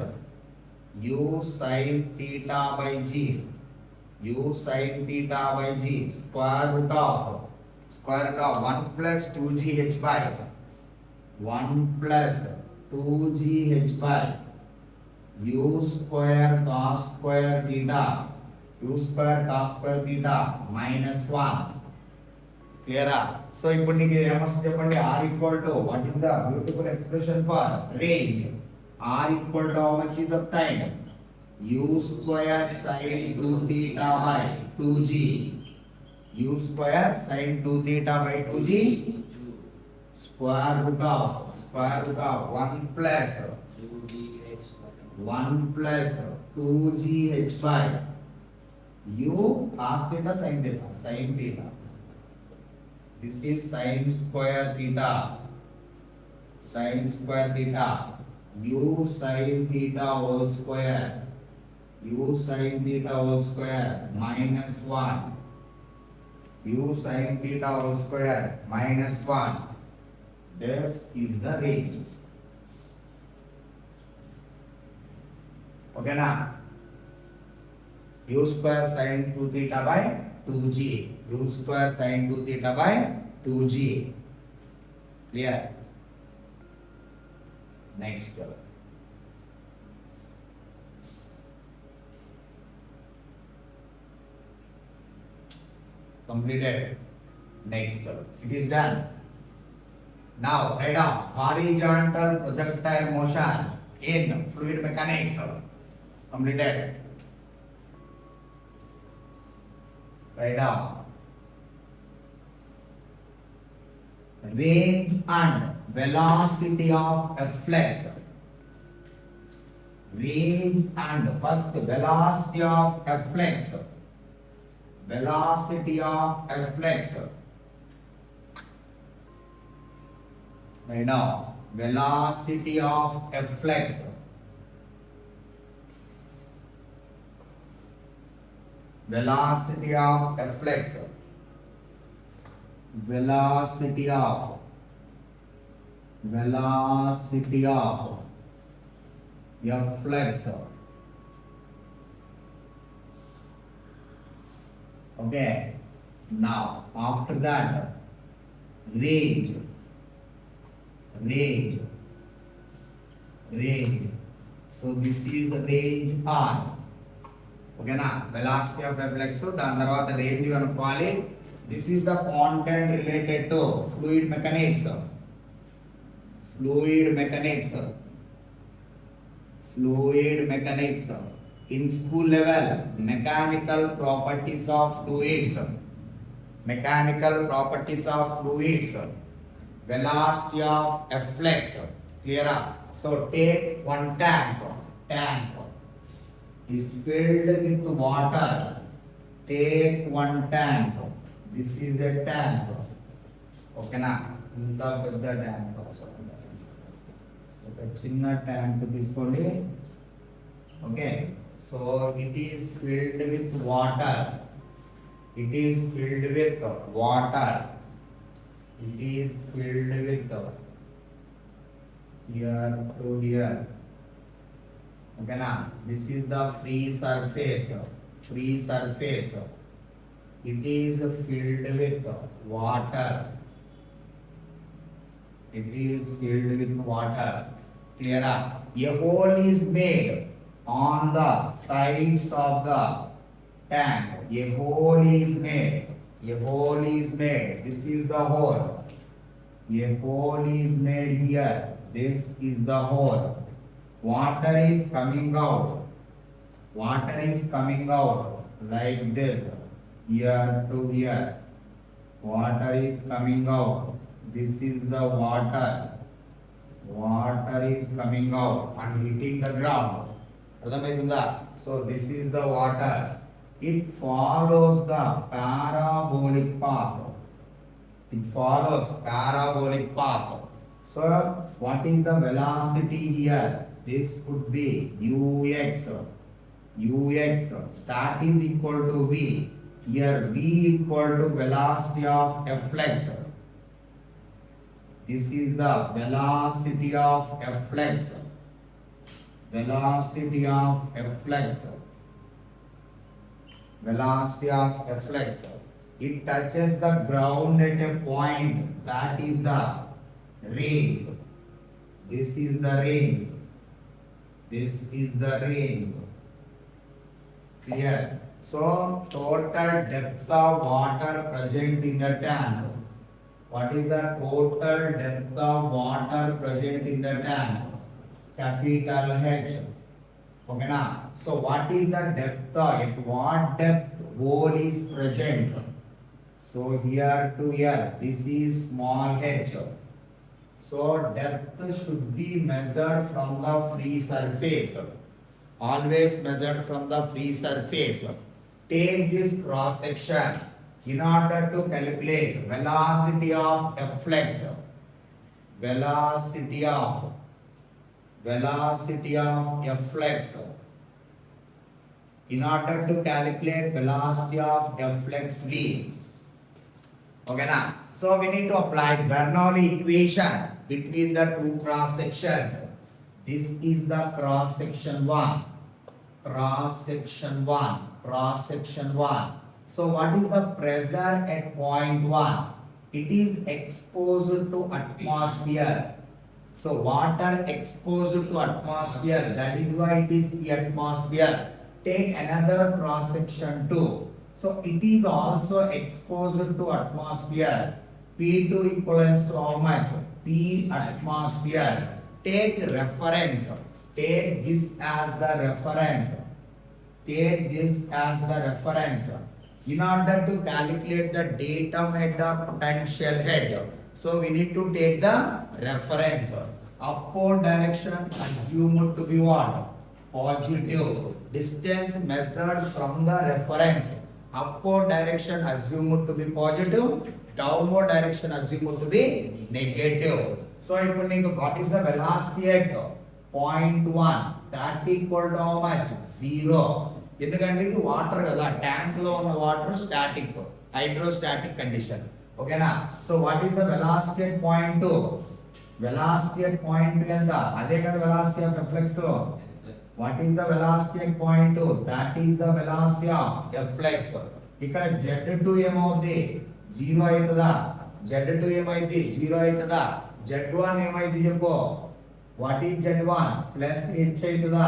U sin theta by G. Square root of 1 plus 2gh by 1 plus 2gh by U square cos square theta minus 1. Clear? So ఇప్పుడు నీకు ఏమొస్తుంది చెప్పండి? R equal to what is the beautiful expression for range? R equal to how much is obtained? U square sin 2 theta by 2g. U square sin 2 theta by 2g. Square root of 1 plus 1 plus 2gh by u cos theta sin theta. This is sin square theta u sin theta whole square minus 1 u sin theta whole square minus 1. This is the range. Okay na? U square sin 2 theta by 2g. U square sin 2 theta by 2g. Clear? Next. Completed. Next. It is done. Now write down horizontal projectile motion in fluid mechanics. Completed. Write down range and velocity of a flux. Range and first velocity of a flux. Velocity of a flux. Right now, velocity of a flux. Velocity of a flux. Velocity of a flux. Okay. Now, after that, range. So this is the range R. Okay na? Velocity of a flux. So దాని తర్వాత range కనుక్కోవాలి. This is the content related to fluid mechanics. In school level, mechanical properties of fluids. Velocity of a flux. Clear up? So take one tank is filled with water. Take one tank. This is a tank. Okay na? ఇంత పెద్ద tank ఒక చిన్న tank తీసుకోండి. Okay, so it is filled with water. It is filled with here to here. Okay na? This is the free surface. It is filled with water. Clear up? A hole is made on the sides of the tank. A hole is made. This is the hole. A hole is made here. This is the hole. Water is coming out like this. Here to here. Water is coming out. This is the water. Water is coming out and hitting the ground. అర్థమవుతుందా? So this is the water. It follows the parabolic path. So what is the velocity here? This could be ux. That is equal to v. Here v equal to velocity of a flux. This is the velocity of a flux. It touches the ground at a point. That is the range. This is the range. Clear? So total depth of water present in the tank. What is the total depth of water present in the tank? capital H. Okay now. So what is the depth? At what depth hole is present? So here to here, this is small h. So depth should be measured from the free surface. Always measured from the free surface. Take this cross section in order to calculate velocity of Flex. Velocity of Flex. In order to calculate velocity of Flex V. Okay now. So we need to apply Bernoulli equation between the two cross sections. This is the cross section 1. Cross section 1. Cross section 1. So what is the pressure at point 1? It is exposed to atmosphere. So water exposed to atmosphere, that is why it is the atmosphere. Take another cross section 2. So it is also exposed to atmosphere. P2 equals to how much? P atmosphere. Take reference. Take this as the reference. Take this as the reference. In order to calculate the datum head or potential head, so we need to take the reference. Upward direction assumed to be what? Positive. Distance measured from the reference. Upward direction assumed to be positive. Downward direction assumed to be negative. So what is the velocity at point 1? That equal to how much? 0. ఎందుకంటే ఇది water కదా, tank లో ఉన్న water static, hydrostatic condition. ఓకేనా? So what is the velocity at point 2? Velocity at point 2 ఎంత? అదే కదా velocity of flux. What is the velocity at point 2? That is the velocity of flux. ఇక్కడ Z2 ఏమవుద్ది? 0 అవుతుందా? Z2 ఏమైంది? 0 అవుతుందా? Z1 ఏమైంది చెప్పు? What is Z1? Plus H అవుతుందా?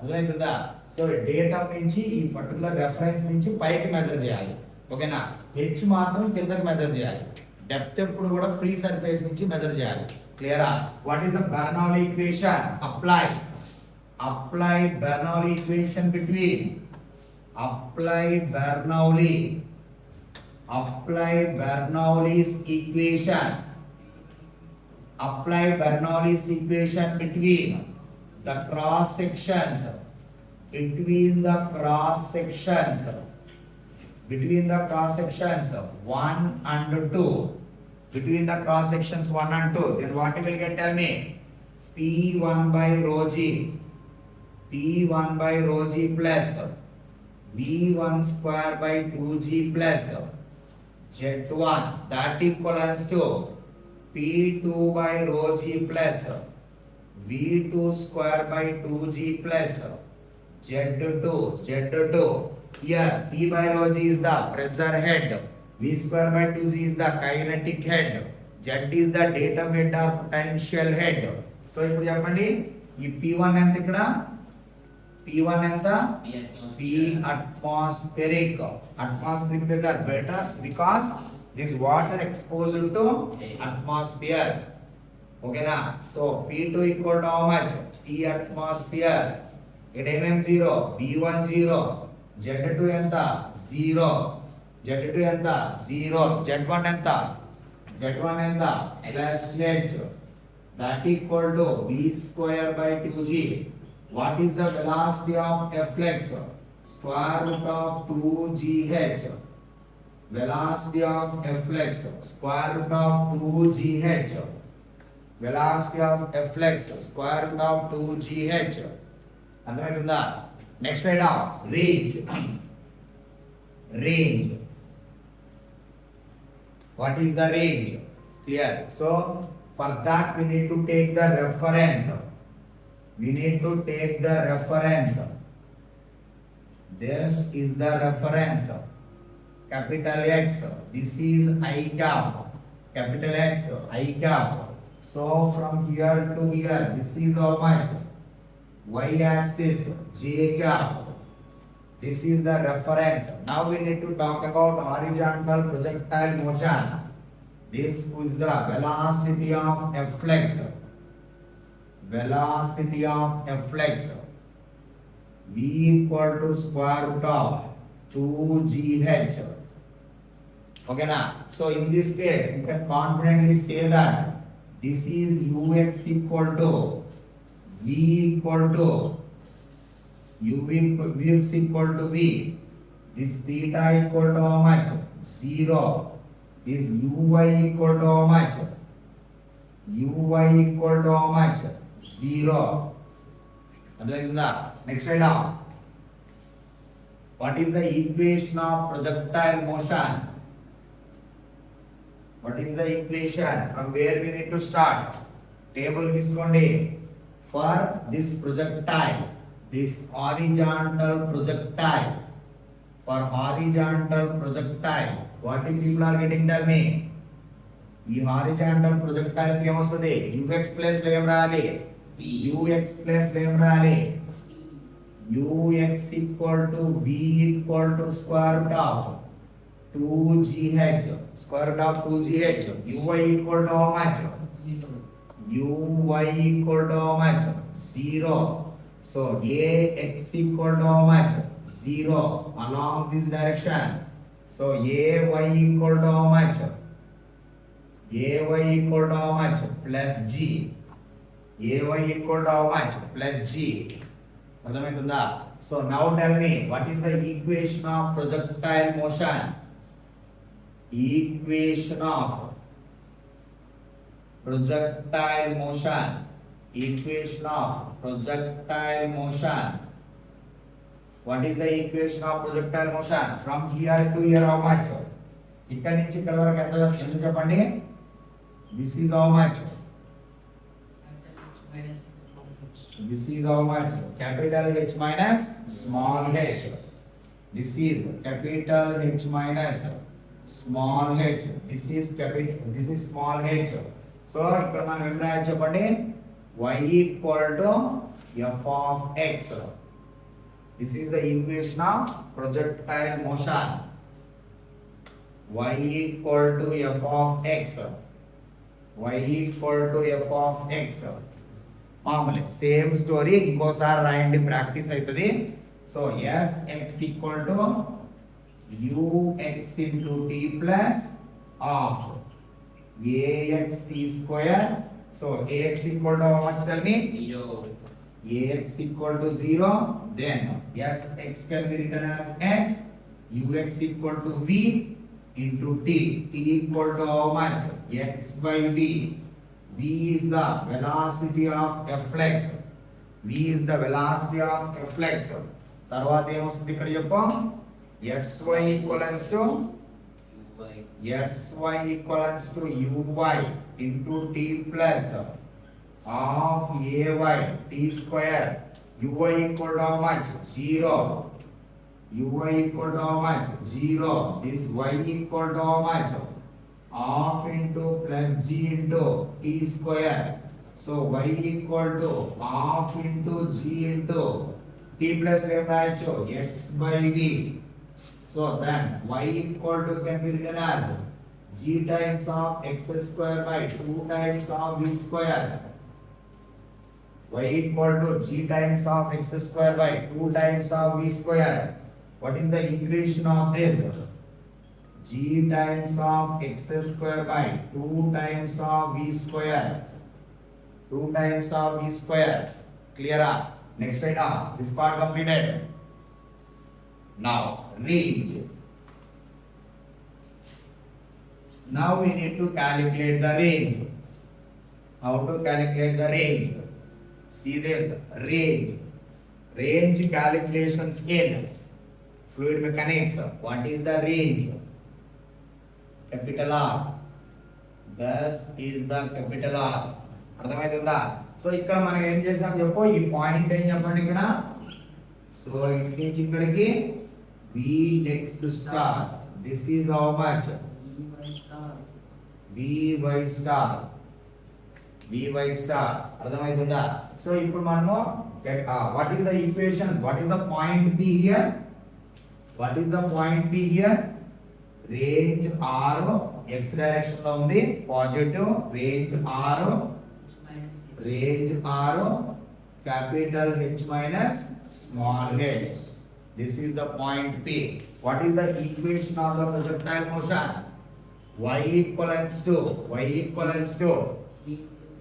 అర్థమవుతుందా? సో డేటా నుంచి ఈ పర్టికులర్ రెఫరెన్స్ నుంచి పైకి మెజర్ చేయాలి. ఓకేనా? హెచ్ మాత్రం కిందకి మెజర్ చేయాలి. డెప్త్ ఎప్పుడు కూడా ఫ్రీ సర్ఫేస్ నుంచి మెజర్ చేయాలి. క్లియరా? What is the Bernoulli equation? Apply Bernoulli equation between Bernoulli's equation between the cross sections 1 and 2. Between the cross sections 1 and 2, then what you will get? Tell me. P1 by rho g plus V1 square by 2g plus Z1, that equals to P2 by rho g plus V2 square by 2g plus Z2. Here P by rho g is the pressure head, V square by 2g is the kinetic head, Z is the datum head or potential head. So ఇప్పుడు చెప్పండి, ఈ P1 ఎంత? ఇక్కడ P1 ఎంత? P atmospheric pressure, better because this water exposed to atmosphere. Okay na? So P2 equal to how much? P atmosphere. It mm 0, V1 0, Z2 ఎంత? 0. Z2 ఎంత? 0. Z1 ఎంత? Plus H. That equal to V square by 2g. What is the velocity of Flex? Square root of 2gh. Velocity of Flex, square root of 2gh. Velocity of Flex, square root of 2gh. అర్థమవుతుందా? Next item range. What is the range? Clear? So for that we need to take the reference. This is the reference. Capital X. This is I cap. Capital X, I cap. So from here to here, this is how much? Y axis, J cap. This is the reference. Now we need to talk about horizontal projectile motion. This is the velocity of Flex. velocity of fx v equal to square root of 2gh. Okay na? So in this case you can confidently say that this is ux equal to v equal to ux equal to v. This theta equal to how much? 0. This uy equal to how much? uy equal to how much? 0. అర్థమైందా? Next right down. What is the equation of projectile motion? What is the equation? From where we need to start? Table తీసుకోండి. For this projectile, this horizontal projectile, for horizontal projectile, what is people are getting tell me? ఈ horizontal projectile కి ఏమొస్తుంది? ux plus లో ఏం రాయాలి? ux plus లో ఏం రాయాలి? ux equal to v equal to square root of 2gh. Square root of 2gh. uy equal to how much? uy equal to how much? 0. So ax equal to how much? 0 along this direction. So ay equal to how much? ay equal to how much? Plus g. ay equal to how much? Plus g. అర్థమవుతుందా? So now tell me, what is the equation of projectile motion? Equation of projectile motion. Equation of projectile motion. What is the equation of projectile motion? From here to here how much? ఇక్కడ నుంచి ఇక్కడ వరకు ఎంత చెప్పండి? This is how much? This is how much? Capital H minus small h. This is capital H minus small h. This is small h. So ఇక్కడ మనం ఏం రాయాలి చెప్పండి? Y equal to f of x. This is the equation of projectile motion. Y equal to f of x. Y equal to f of x. మామూలు same story ఇంకోసారి రాయండి, practice అవుతుంది. So S X equal to ux into T plus of ax t square. So ax equal to how much? Tell me. 0. ax equal to 0. Then yes, x can be written as x. ux equal to v into t. T equal to how much? X by v. V is the velocity of flex. V is the velocity of flex. తర్వాత ఏమొస్తుంది ఇక్కడ చెప్పు? sy equals to sy equals to uy into t plus of ay t square. uy equal to how much? 0. uy equal to how much? 0. This y equal to how much? Half into plus g into t square. So y equal to half into g into t plus x by v. So then y equal to can be written as g times of x square by 2 times of v square. Y equal to g times of x square by 2 times of v square. What is the equation of this? G times of x square by 2 times of v square. 2 times of v square. Clear up? Next right now, this part completed. Now range. Now we need to calculate the range. How to calculate the range? See this range. Range calculations in fluid mechanics. What is the range? Capital R. This is the capital R. అర్థమవుతుందా? So ఇక్కడ మనం ఏం చేసాం చెప్పు, ఈ point ఏం చెప్పండి ఇక్కడ. సో ఇక్కడి నుంచి ఇక్కడికి vx star. This is how much? vy star. vy star. అర్థమవుతుందా? సో ఇప్పుడు మనము what is the equation? What is the point P here? What is the point P here? Range R x direction లో ఉంది, positive. Range R range are capital H minus small h. This is the point P. What is the equation of the projectile motion? Y equals to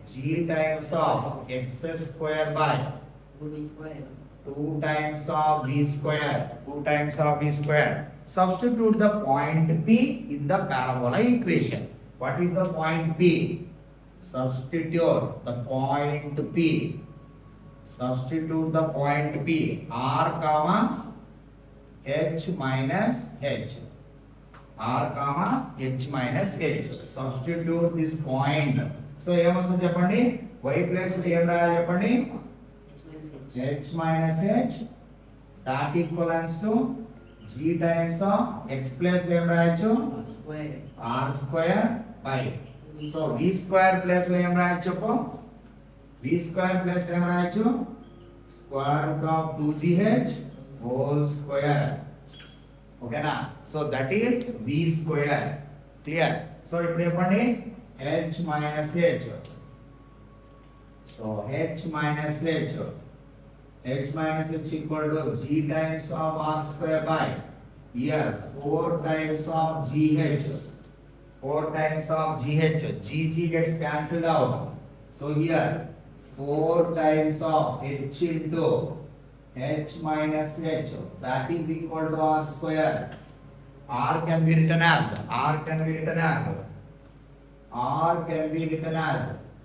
g times of x square by 2 times of v square. Substitute the point P in the parabola equation. What is the point P? Substitute the point P. R comma h minus h. Substitute this point. So ఏమొస్తుంది చెప్పండి? y plus ఏం రాయాలి చెప్పండి? h minus h that equals to g times of x plus ఏం రాయొచ్చు? r square by. So v square plus ఏం రాయొచ్చు చెప్పు? v square plus ఏం రాయొచ్చు? square root of 2gh whole square. ఓకేనా? So that is v square. Clear? So ఇప్పుడు చెప్పండి h minus h. So h minus h equal to g times of r square by here 4 times of gh. G gets cancelled out. So here 4 times of h into h minus h, that is equal to r square. R can be written as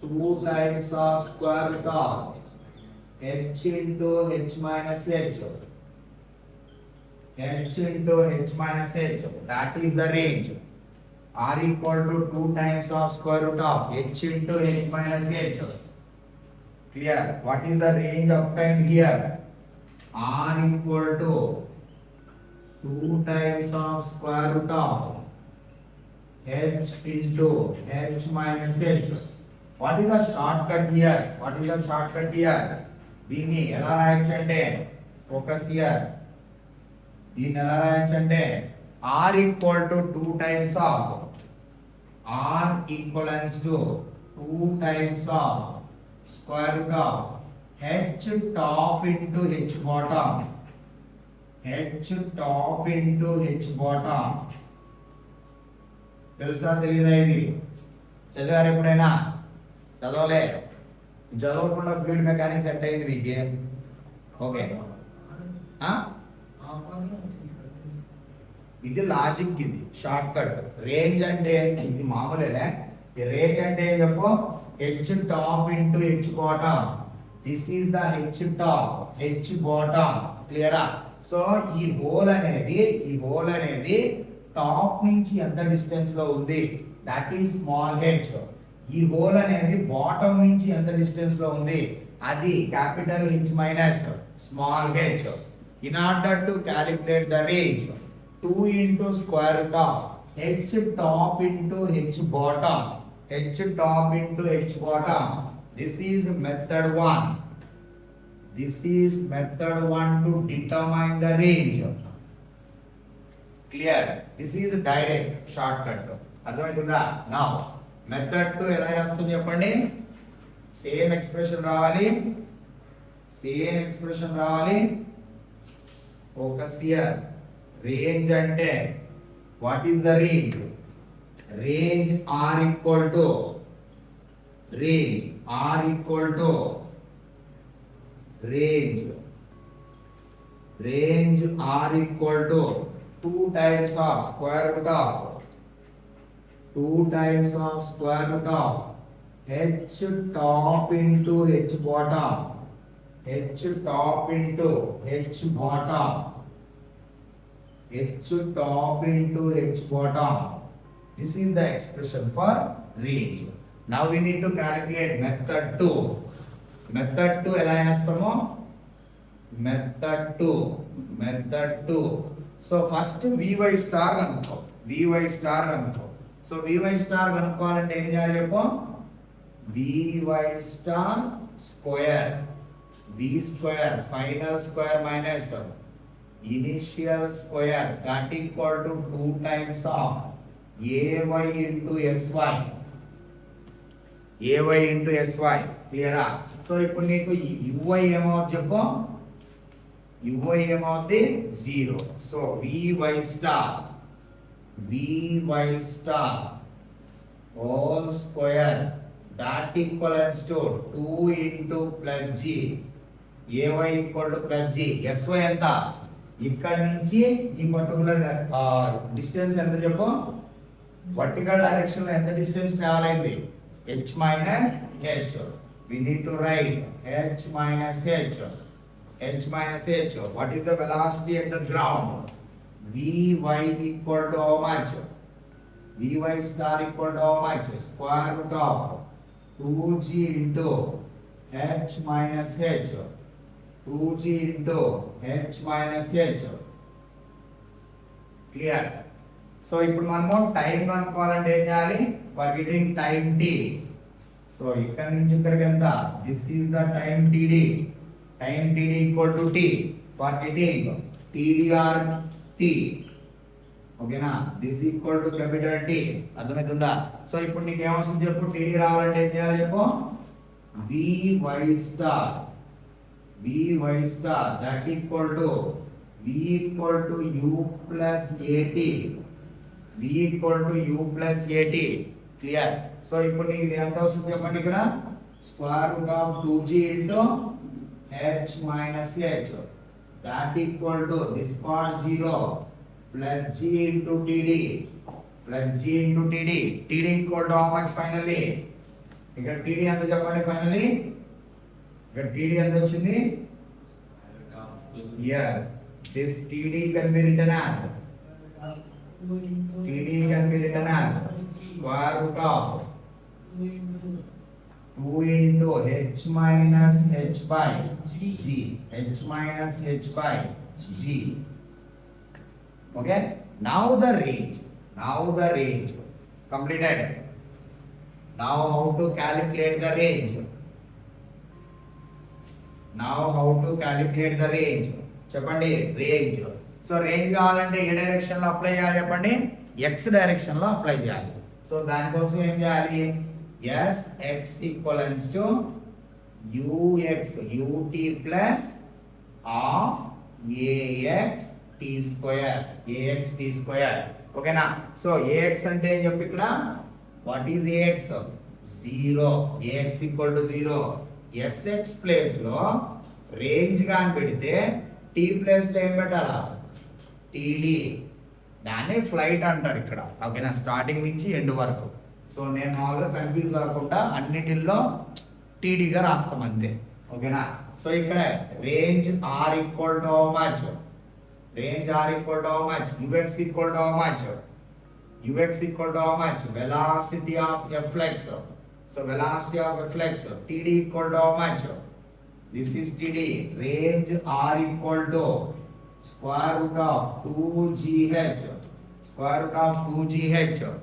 2 times of square root of h into h minus h. That is the range. R equal to 2 times of square root of h into h minus h. Clear? What is the range obtained here? R equal to 2 times of square root of h into h minus h. What is the shortcut here? దీన్ని ఎలా రాయొచ్చు అంటే focus here. దీన్ని ఎలా రాయొచ్చు అంటే r equal to 2 times of r equals to 2 times of square root of h top into h bottom. తెలుసా తెలీదా? ఇది చదివారు ఎప్పుడైనా? చదవలే. చదవకుండా ఫ్లూయిడ్ మెకానిక్స్ సెట్ అయింది మీకు. ఓకే, ఇది లాజిక్, ఇది షార్ట్ కట్. రేంజ్ అంటే ఇది మామూలేలే. ఈ రేంజ్ అంటే ఏం చెప్పు? h top into h bottom. This is the h top, h bottom. క్లియరా? సో ఈ హోల్ అనేది టాప్ నుంచి ఎంత డిస్టెన్స్ లో ఉంది? That is small h. ఈ హోల్ అనేది బాటమ్ నుంచి ఎంత డిస్టెన్స్ లో ఉంది? అది capital H minus small h. In order to calculate the range, 2 into square root of h top into h bottom. This is method 1. To determine the range. Clear? This is direct shortcut. అర్థమవుతుందా? Now method 2 ఎలా చేస్తాం చెప్పండి? Same expression రావాలి. Focus here. Range అంటే what is the range? Range r equal to 2 times of square root of h top into h bottom. H top into h bottom. This is the expression for range. Now we need to calculate method 2. ఎలా చేస్తామో? method 2. So first vy star కనుక్కో. So vy star కనుక్కోవాలంటే ఏం చేయాలి చెప్పు? vy star square, v square final square minus initial square, that equal to 2 times of ay into sy. క్లియరా? So ఇప్పుడు నీకు ui ఏమవుతుంది చెప్పు, ui ఏమవుతుంది 0. So vy star whole square that equals to 2 into plus g ay equal to plus g. sy ఎంత, ఇక్కడ నుంచి ఈ పర్టికులర్ డిస్టెన్స్ ఎంత చెప్పు, వర్టికల్ డైరెక్షన్ లో ఎంత డిస్టెన్స్ ట్రావెల్ అయింది, h minus h. We need to write h minus h. h minus h. What is the velocity at the ground? vy equal to how much? vy star equal to how much? Square root of 2g into h minus h. 2g into h minus h. Clear? So ఇప్పుడు మనము time కనుక్కోవాలంటే ఏం చేయాలి, for getting time t. So ఇక్కడ నుంచి ఇక్కడికి ఎంత, this is the time td. Time td equal to t for getting tdr t. ఓకేనా, this equal to capital T. అర్థమవుతుందా? సో ఇప్పుడు నీకు ఏమొస్తుంది చెప్పు, td రావాలంటే ఏం చేయాలి చెప్పు, vy star that equal to v equal to u plus at. v equal to u plus at. Clear? So ఇప్పుడు నీకు ఇది ఎంత వస్తుంది చెప్పండి, ఇక్కడ square root of 2g into h minus h that equal to this part 0 plus g into td plus g into td. td equal to how much finally? ఇక్కడ td ఎంత చెప్పండి ఫైనల్లీ, ఇక్కడ td ఎంత వచ్చింది, here this td can be written as square root of 2 into h minus h by g. h minus h by g. Okay, now the range completed. Now how to calculate the range? చెప్పండి, range. So range కావాలంటే ఏ direction లో apply చేయాలి చెప్పండి, x direction లో apply చేయాలి. So దానికోసం ఏం చేయాలి, sx equals to ux ut plus of ax t square. ఓకేనా? సో ax అంటే ఏం చెప్పి ఇక్కడ, what is ax? 0. ax equal to 0. sx place లో రేంజ్ గాని పెడితే t ప్లేస్ లో ఏం పెట్టాలా, td. దాన్ని ఫ్లైట్ అంటారు ఇక్కడ. ఓకేనా, స్టార్టింగ్ నుంచి ఎండ్ వరకు. సో నేను మామూలుగా కన్ఫ్యూజ్ కాకుండా అన్నిటిల్లో టీడీగా రాస్తాం అంతే. ఓకేనా? సో ఇక్కడ range R equal to how much, ux equal to how much, velocity of fx. So velocity of fx td equal to how much, this is td. Range r equal to square root of 2gh.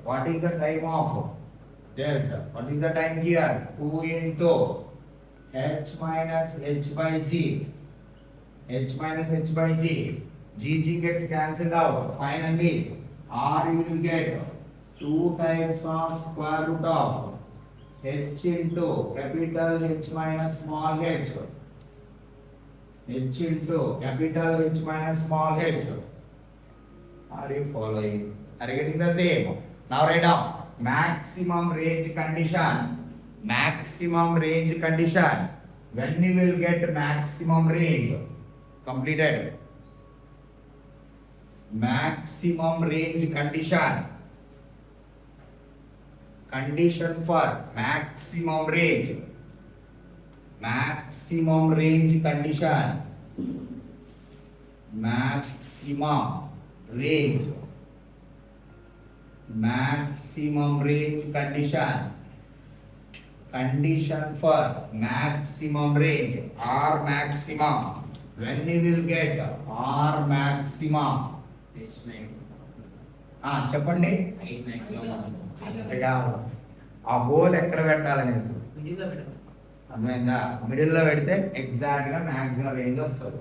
What is the time of this? What is the time here? 2 into h minus h by g. G gets cancelled out. Finally r you will get 2 times of square root of h into capital H minus small h. H into capital H minus small h. Are you following? Are you getting the same? Now write down maximum range condition. When you will get maximum range? Completed. Maximum range condition. Condition for maximum range. Maximum range condition. Maximum range. Maximum range condition. Condition for maximum range. R maximum. When you will get R maximum? చెప్పండి. ఆ whole ఎక్కడ పెట్టాలనేసి అర్థమైందా? మిడిల్లో పెడితే exact గా maximum range వస్తుంది.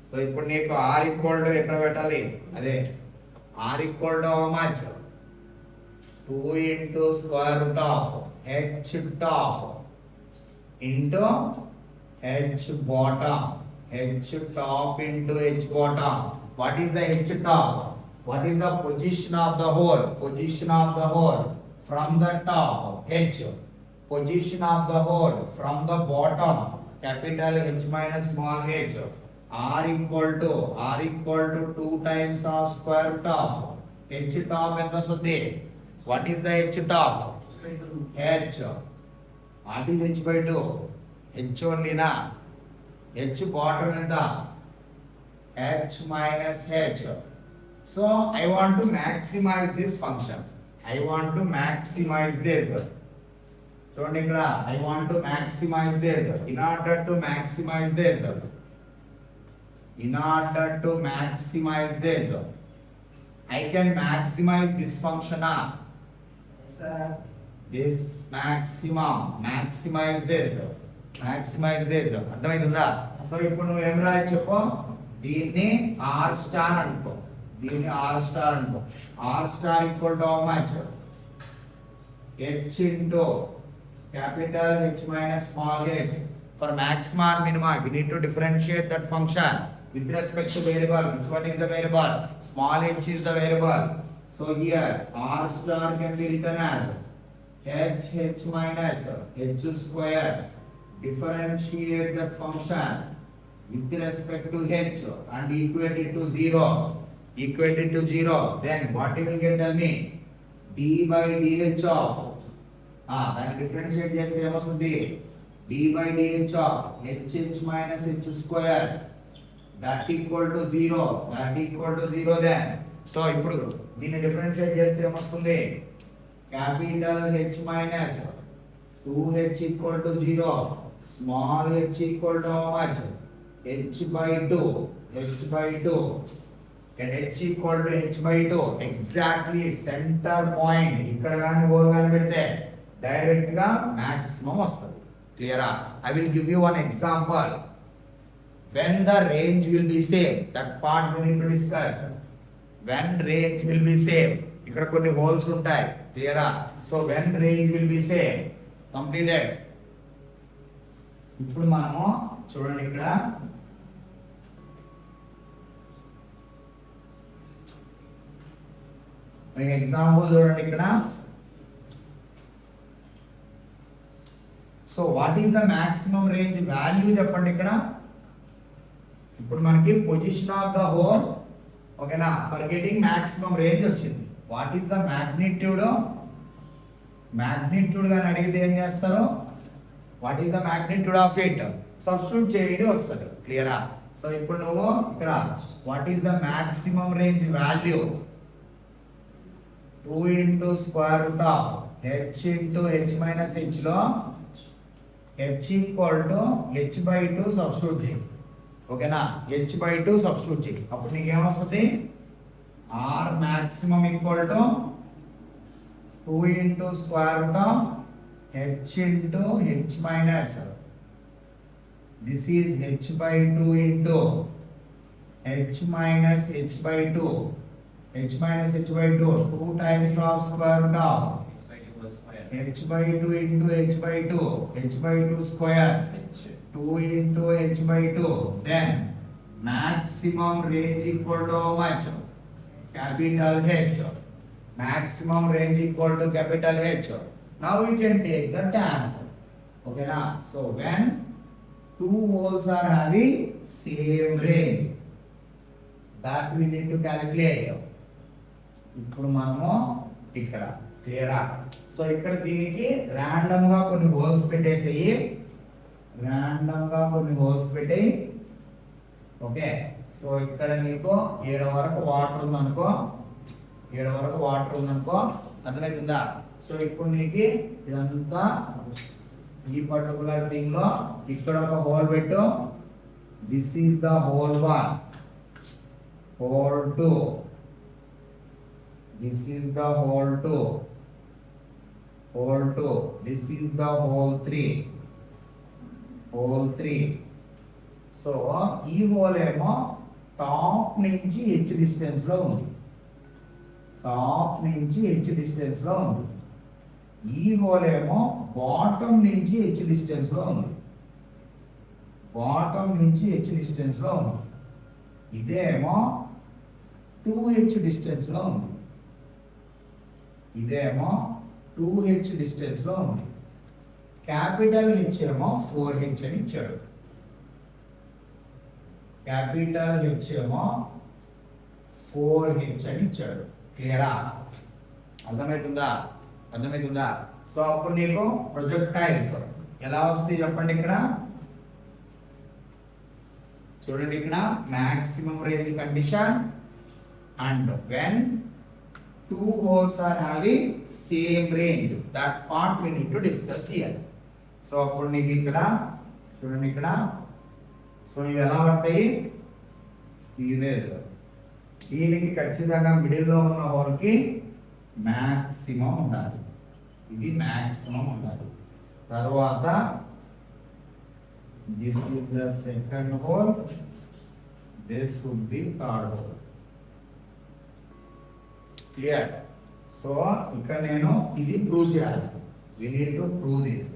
So ఇప్పుడు నీకు ఆర్ ఈక్వల్ టు ఎక్కడ పెట్టాలి? అదే R equal to how much? 2 into square root of h top into h bottom. H top into h bottom. What is the h top? What is the position of the hole? Position of the hole from the top, h. Position of the hole from the bottom, capital H minus small h. R equal to 2 times of square root of h top ఎంత వస్తుంది? What is the h top? h. What is h by 2? h only na. h bottom ఎంత? h minus h. So I want to maximize this function. I want to maximize this. చూడండి ఇక్కడ I want to maximize this. In order to maximize this, I can maximize this function. This maximize this. అర్థమైందా? So ఇప్పుడు నువ్వు ఏం రాయొచ్చు చెప్పు, దీన్ని R star అనుకో, R star equal to how much? h into capital H minus small h. For maxima and minima, we need to differentiate that function with respect to variable. Which one is the variable? Small h is the variable. So here R star can be written as h minus h square. Differentiate that function with respect to h and equate it to 0. Then what you will get, tell me? d by dh of దాన్ని differentiate చేస్తే ఏమొస్తుంది? d by dh of h minus h square that equal to 0. Then so ఇప్పుడు దీన్ని differentiate చేస్తే ఏమొస్తుంది? Capital H minus 2h equal to 0, small h equal to how much? h by 2. And h equal to h by 2. Exactly center point. ఇక్కడ కానీ whole కానీ పెడితే direct గా maximum వస్తుంది. క్లియరా? I will give you one example. When the range will be same, that part we need to discuss. When range will be same, ఇక్కడ కొన్ని holes ఉంటాయి. క్లియరా? So when range will be same, completed. ఇప్పుడు మనము చూడండి ఇక్కడ example చూడండి ఇక్కడ. So what is the maximum range value చెప్పండి ఇక్కడ. ఇప్పుడు మనకి పొజిషన్ ఆఫ్ ద హోల్, ఓకేనా, ఫర్ గెటింగ్ మాక్సిమం రేంజ్ వచ్చింది. వాట్ ఈస్ ద మ్యాగ్నిట్యూడ్ గాని అడిగితే ఏం చేస్తారు? What is the magnitude of it substitute చేయండి వస్తుంది. క్లియరా? సో ఇప్పుడు నువ్వు ఇక్కడ what is the maximum range value 2 into square root of h into h minus h లో h equal to h by 2 substitute చేయి. ఓకేనా? h by 2 సబ్స్టిట్యూట్ చేయి. అప్పుడు నీకు ఏమొస్తుంది? r maximum equal to 2 into square root of h into h minus. This is h by 2 into h minus h by 2. h minus h by 2, 2 times of square root of h by 2 into h by 2, h by 2 square, 2 into h by 2. Then maximum range equal to how much? Capital H. Maximum range equal to capital H. Now we can take the tan. Okay now, so when two holes are having same range, that we need to calculate. ఇప్పుడు మనము ఇక్కడ క్లియరా? So ఇక్కడ దీనికి random గా కొన్ని holes పెట్టేసేయి, okay. So ఇక్కడ నీకు 7 వరకు వాటర్ ఉందనుకో, అర్థమవుతుందా? సో ఇప్పుడు నీకు ఇదంతా ఈ పర్టికులర్ థింగ్ లో ఇక్కడ ఒక హోల్ పెట్టు. This is the whole 1, whole 2, this is the hole 2, this is the hole 3. So ఈ హోల్ ఏమో టాప్ నుంచి h డిస్టెన్స్ లో ఉంది, ఈ హోల్ ఏమో బాటమ్ నుంచి హెచ్ డిస్టెన్స్ లో ఉంది. బాటమ్ నుంచి హెచ్ డిస్టెన్స్ లో ఉంది. ఇదేమో 2h డిస్టెన్స్ లో ఉంది. ఇదేమో 2h డిస్టెన్స్ లో ఉంది. క్యాపిటల్ హెచ్ ఏమో 4h అని ఇచ్చాడు. క్యాపిటల్ హెచ్ ఏమో 4h అని ఇచ్చాడు. క్లియరా? అర్థమవుతుందా? సో అప్పుడు నీకు ప్రొజెక్టైల్స్ ఎలా వస్తాయి చెప్పండి. ఇక్కడ చూడండి, ఇక్కడ maximum range condition and when two holes are having same range, that part we need to discuss here. So అప్పుడు నీకు ఇక్కడ చూడండి, ఇక్కడ సో ఇవి ఎలా పడతాయి? సీరియస్. దీనికి ఖచ్చితంగా మిడిల్లో ఉన్న హోల్కి మ్యాక్సిమం ఉండాలి. ఇది మ్యాక్సిమం ఉండాలి. తర్వాత this is the second hole, this would be third hole. Clear? So ఇక్కడ నేను ఇది ప్రూవ్ చేయాలి. We need to prove this.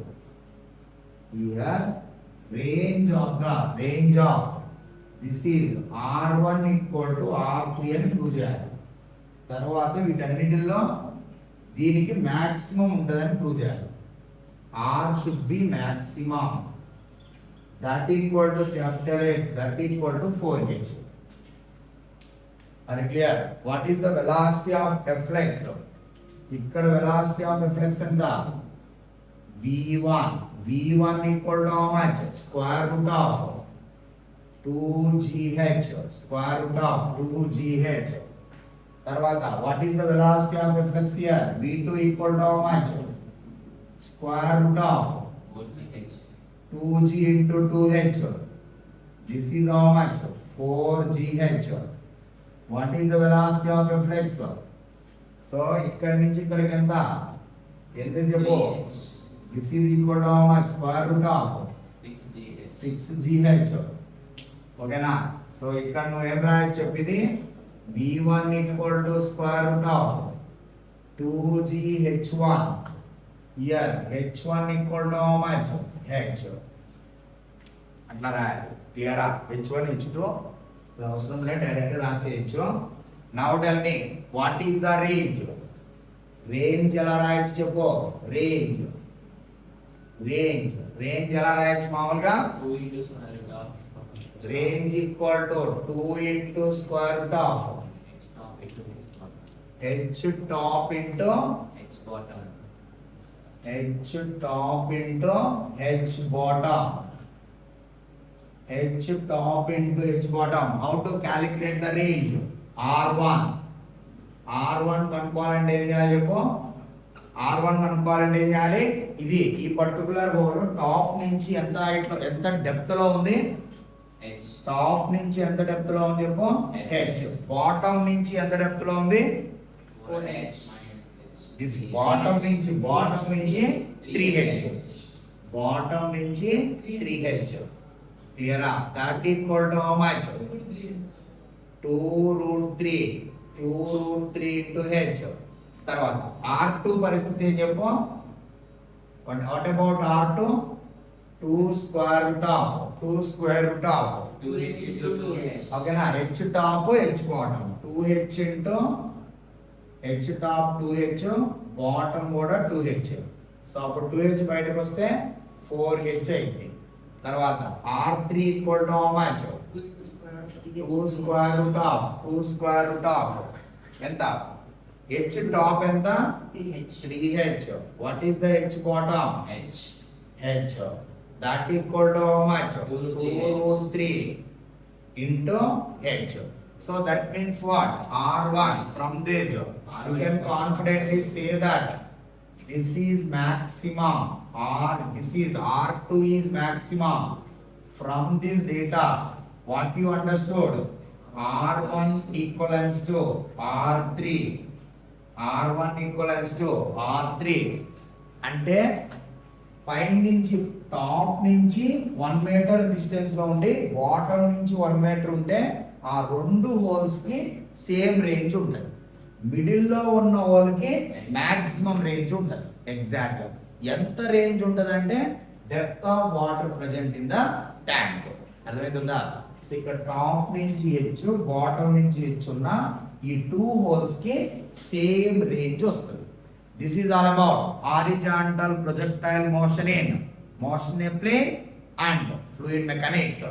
Here range of this is R1 equal to R3 అని ప్రూవ్ చేయాలి. తర్వాత వీటన్నిటిలో దీనికి మ్యాక్సిమం ఉంటుందని ప్రూవ్ చేయాలి. R should be maximum. That equal to capital X, that equal to 4h. Are you clear? What is the velocity of Flex? ఇక్కడ velocity of Flex ఎంత? V1 equal to how much? Square root of 2gh, square root of 2gh. తర్వాత what is the velocity of Flex here? V2 equal to how much? Square root of 2g into 2h. This is how much? 4gh. What is the velocity of Flex? So ఇక్కడ నుంచి ఇక్కడికి ఎంత చెప్పు? This is equal to how much? Square root of 6gh. ఓకేనా? So ఇక్కడ నువ్వు ఏం రాయొచ్చు చెప్పింది? v1 equal to square root of 2gh1. Here h1 equal to how much? h. అట్లా రాయాలి. క్లియరా? h1 h2 అవసరం లేదు, డైరెక్ట్ రాసేయచ్చు. Now tell me what is the range? Range ఎలా రాయొచ్చు చెప్పు? రేంజ్ ఎలా రాయొచ్చు మామూలుగా? Range equal to 2 into square root of h top into h bottom. H top into H bottom. H top into H bottom. How to calculate the range? R1 కనుక్కోవాలంటే ఏం చేయాలి చెప్పు? R1 కనుక్కోవాలంటే ఏం చేయాలి? ఇది ఈ పర్టికులర్ హోల్ టాప్ నుంచి ఎంత ఎంత డెప్త్ లో ఉంది? టాప్ నుంచి ఎంత డెప్త్ లో ఉంది చెప్పు? H. బాటమ్ నుంచి ఎంత డెప్త్ లో ఉంది? 4h. This bottom నుంచి 3h. Bottom నుంచి 3h. Clear? That equal to how much? 2√3 into h. తర్వాత R2 పరిస్థితి ఏం చెప్పు? What about R2? 2 square root of 2h into 2h. ఓకేనా? h top h bottom 2h into h top 2h, bottom కూడా 2h. So అప్పుడు 2h బయటకు వస్తే 4h అయింది. తర్వాత R3 equal to how much? 2 square root of ఎంత? h top ఎంత? 3h. What is the h bottom? h. That equal to how much? 2√3 into h. So that means what? R1 from this you can confidently say that this is maximum, or this is R2 is maximum. From this data what you understood? R1 equals to R3, R1 equals to R3. అంటే పైన నుంచి top నుంచి 1 metre distance లో ఉండి bottom నుంచి 1 metre ఉంటే ఆ రెండు హోల్స్ కి సేమ్ రేంజ్ ఉంటుంది. మిడిల్ లో ఉన్న హోల్ కి మాక్సిమం రేంజ్ ఉంటుంది. ఎగ్జాక్ట్ ఎంత రేంజ్ ఉంటుందంటే depth of water present in the tank. అర్థమవుతుందా? సో ఇక్కడ టాప్ నుంచి హెచ్ బాటమ్ నుంచి హెచ్ ఉన్న ఈ 2 holes కి సేమ్ రేంజ్ వస్తుంది. This is all about horizontal projectile motion in plane and fluid mechanics.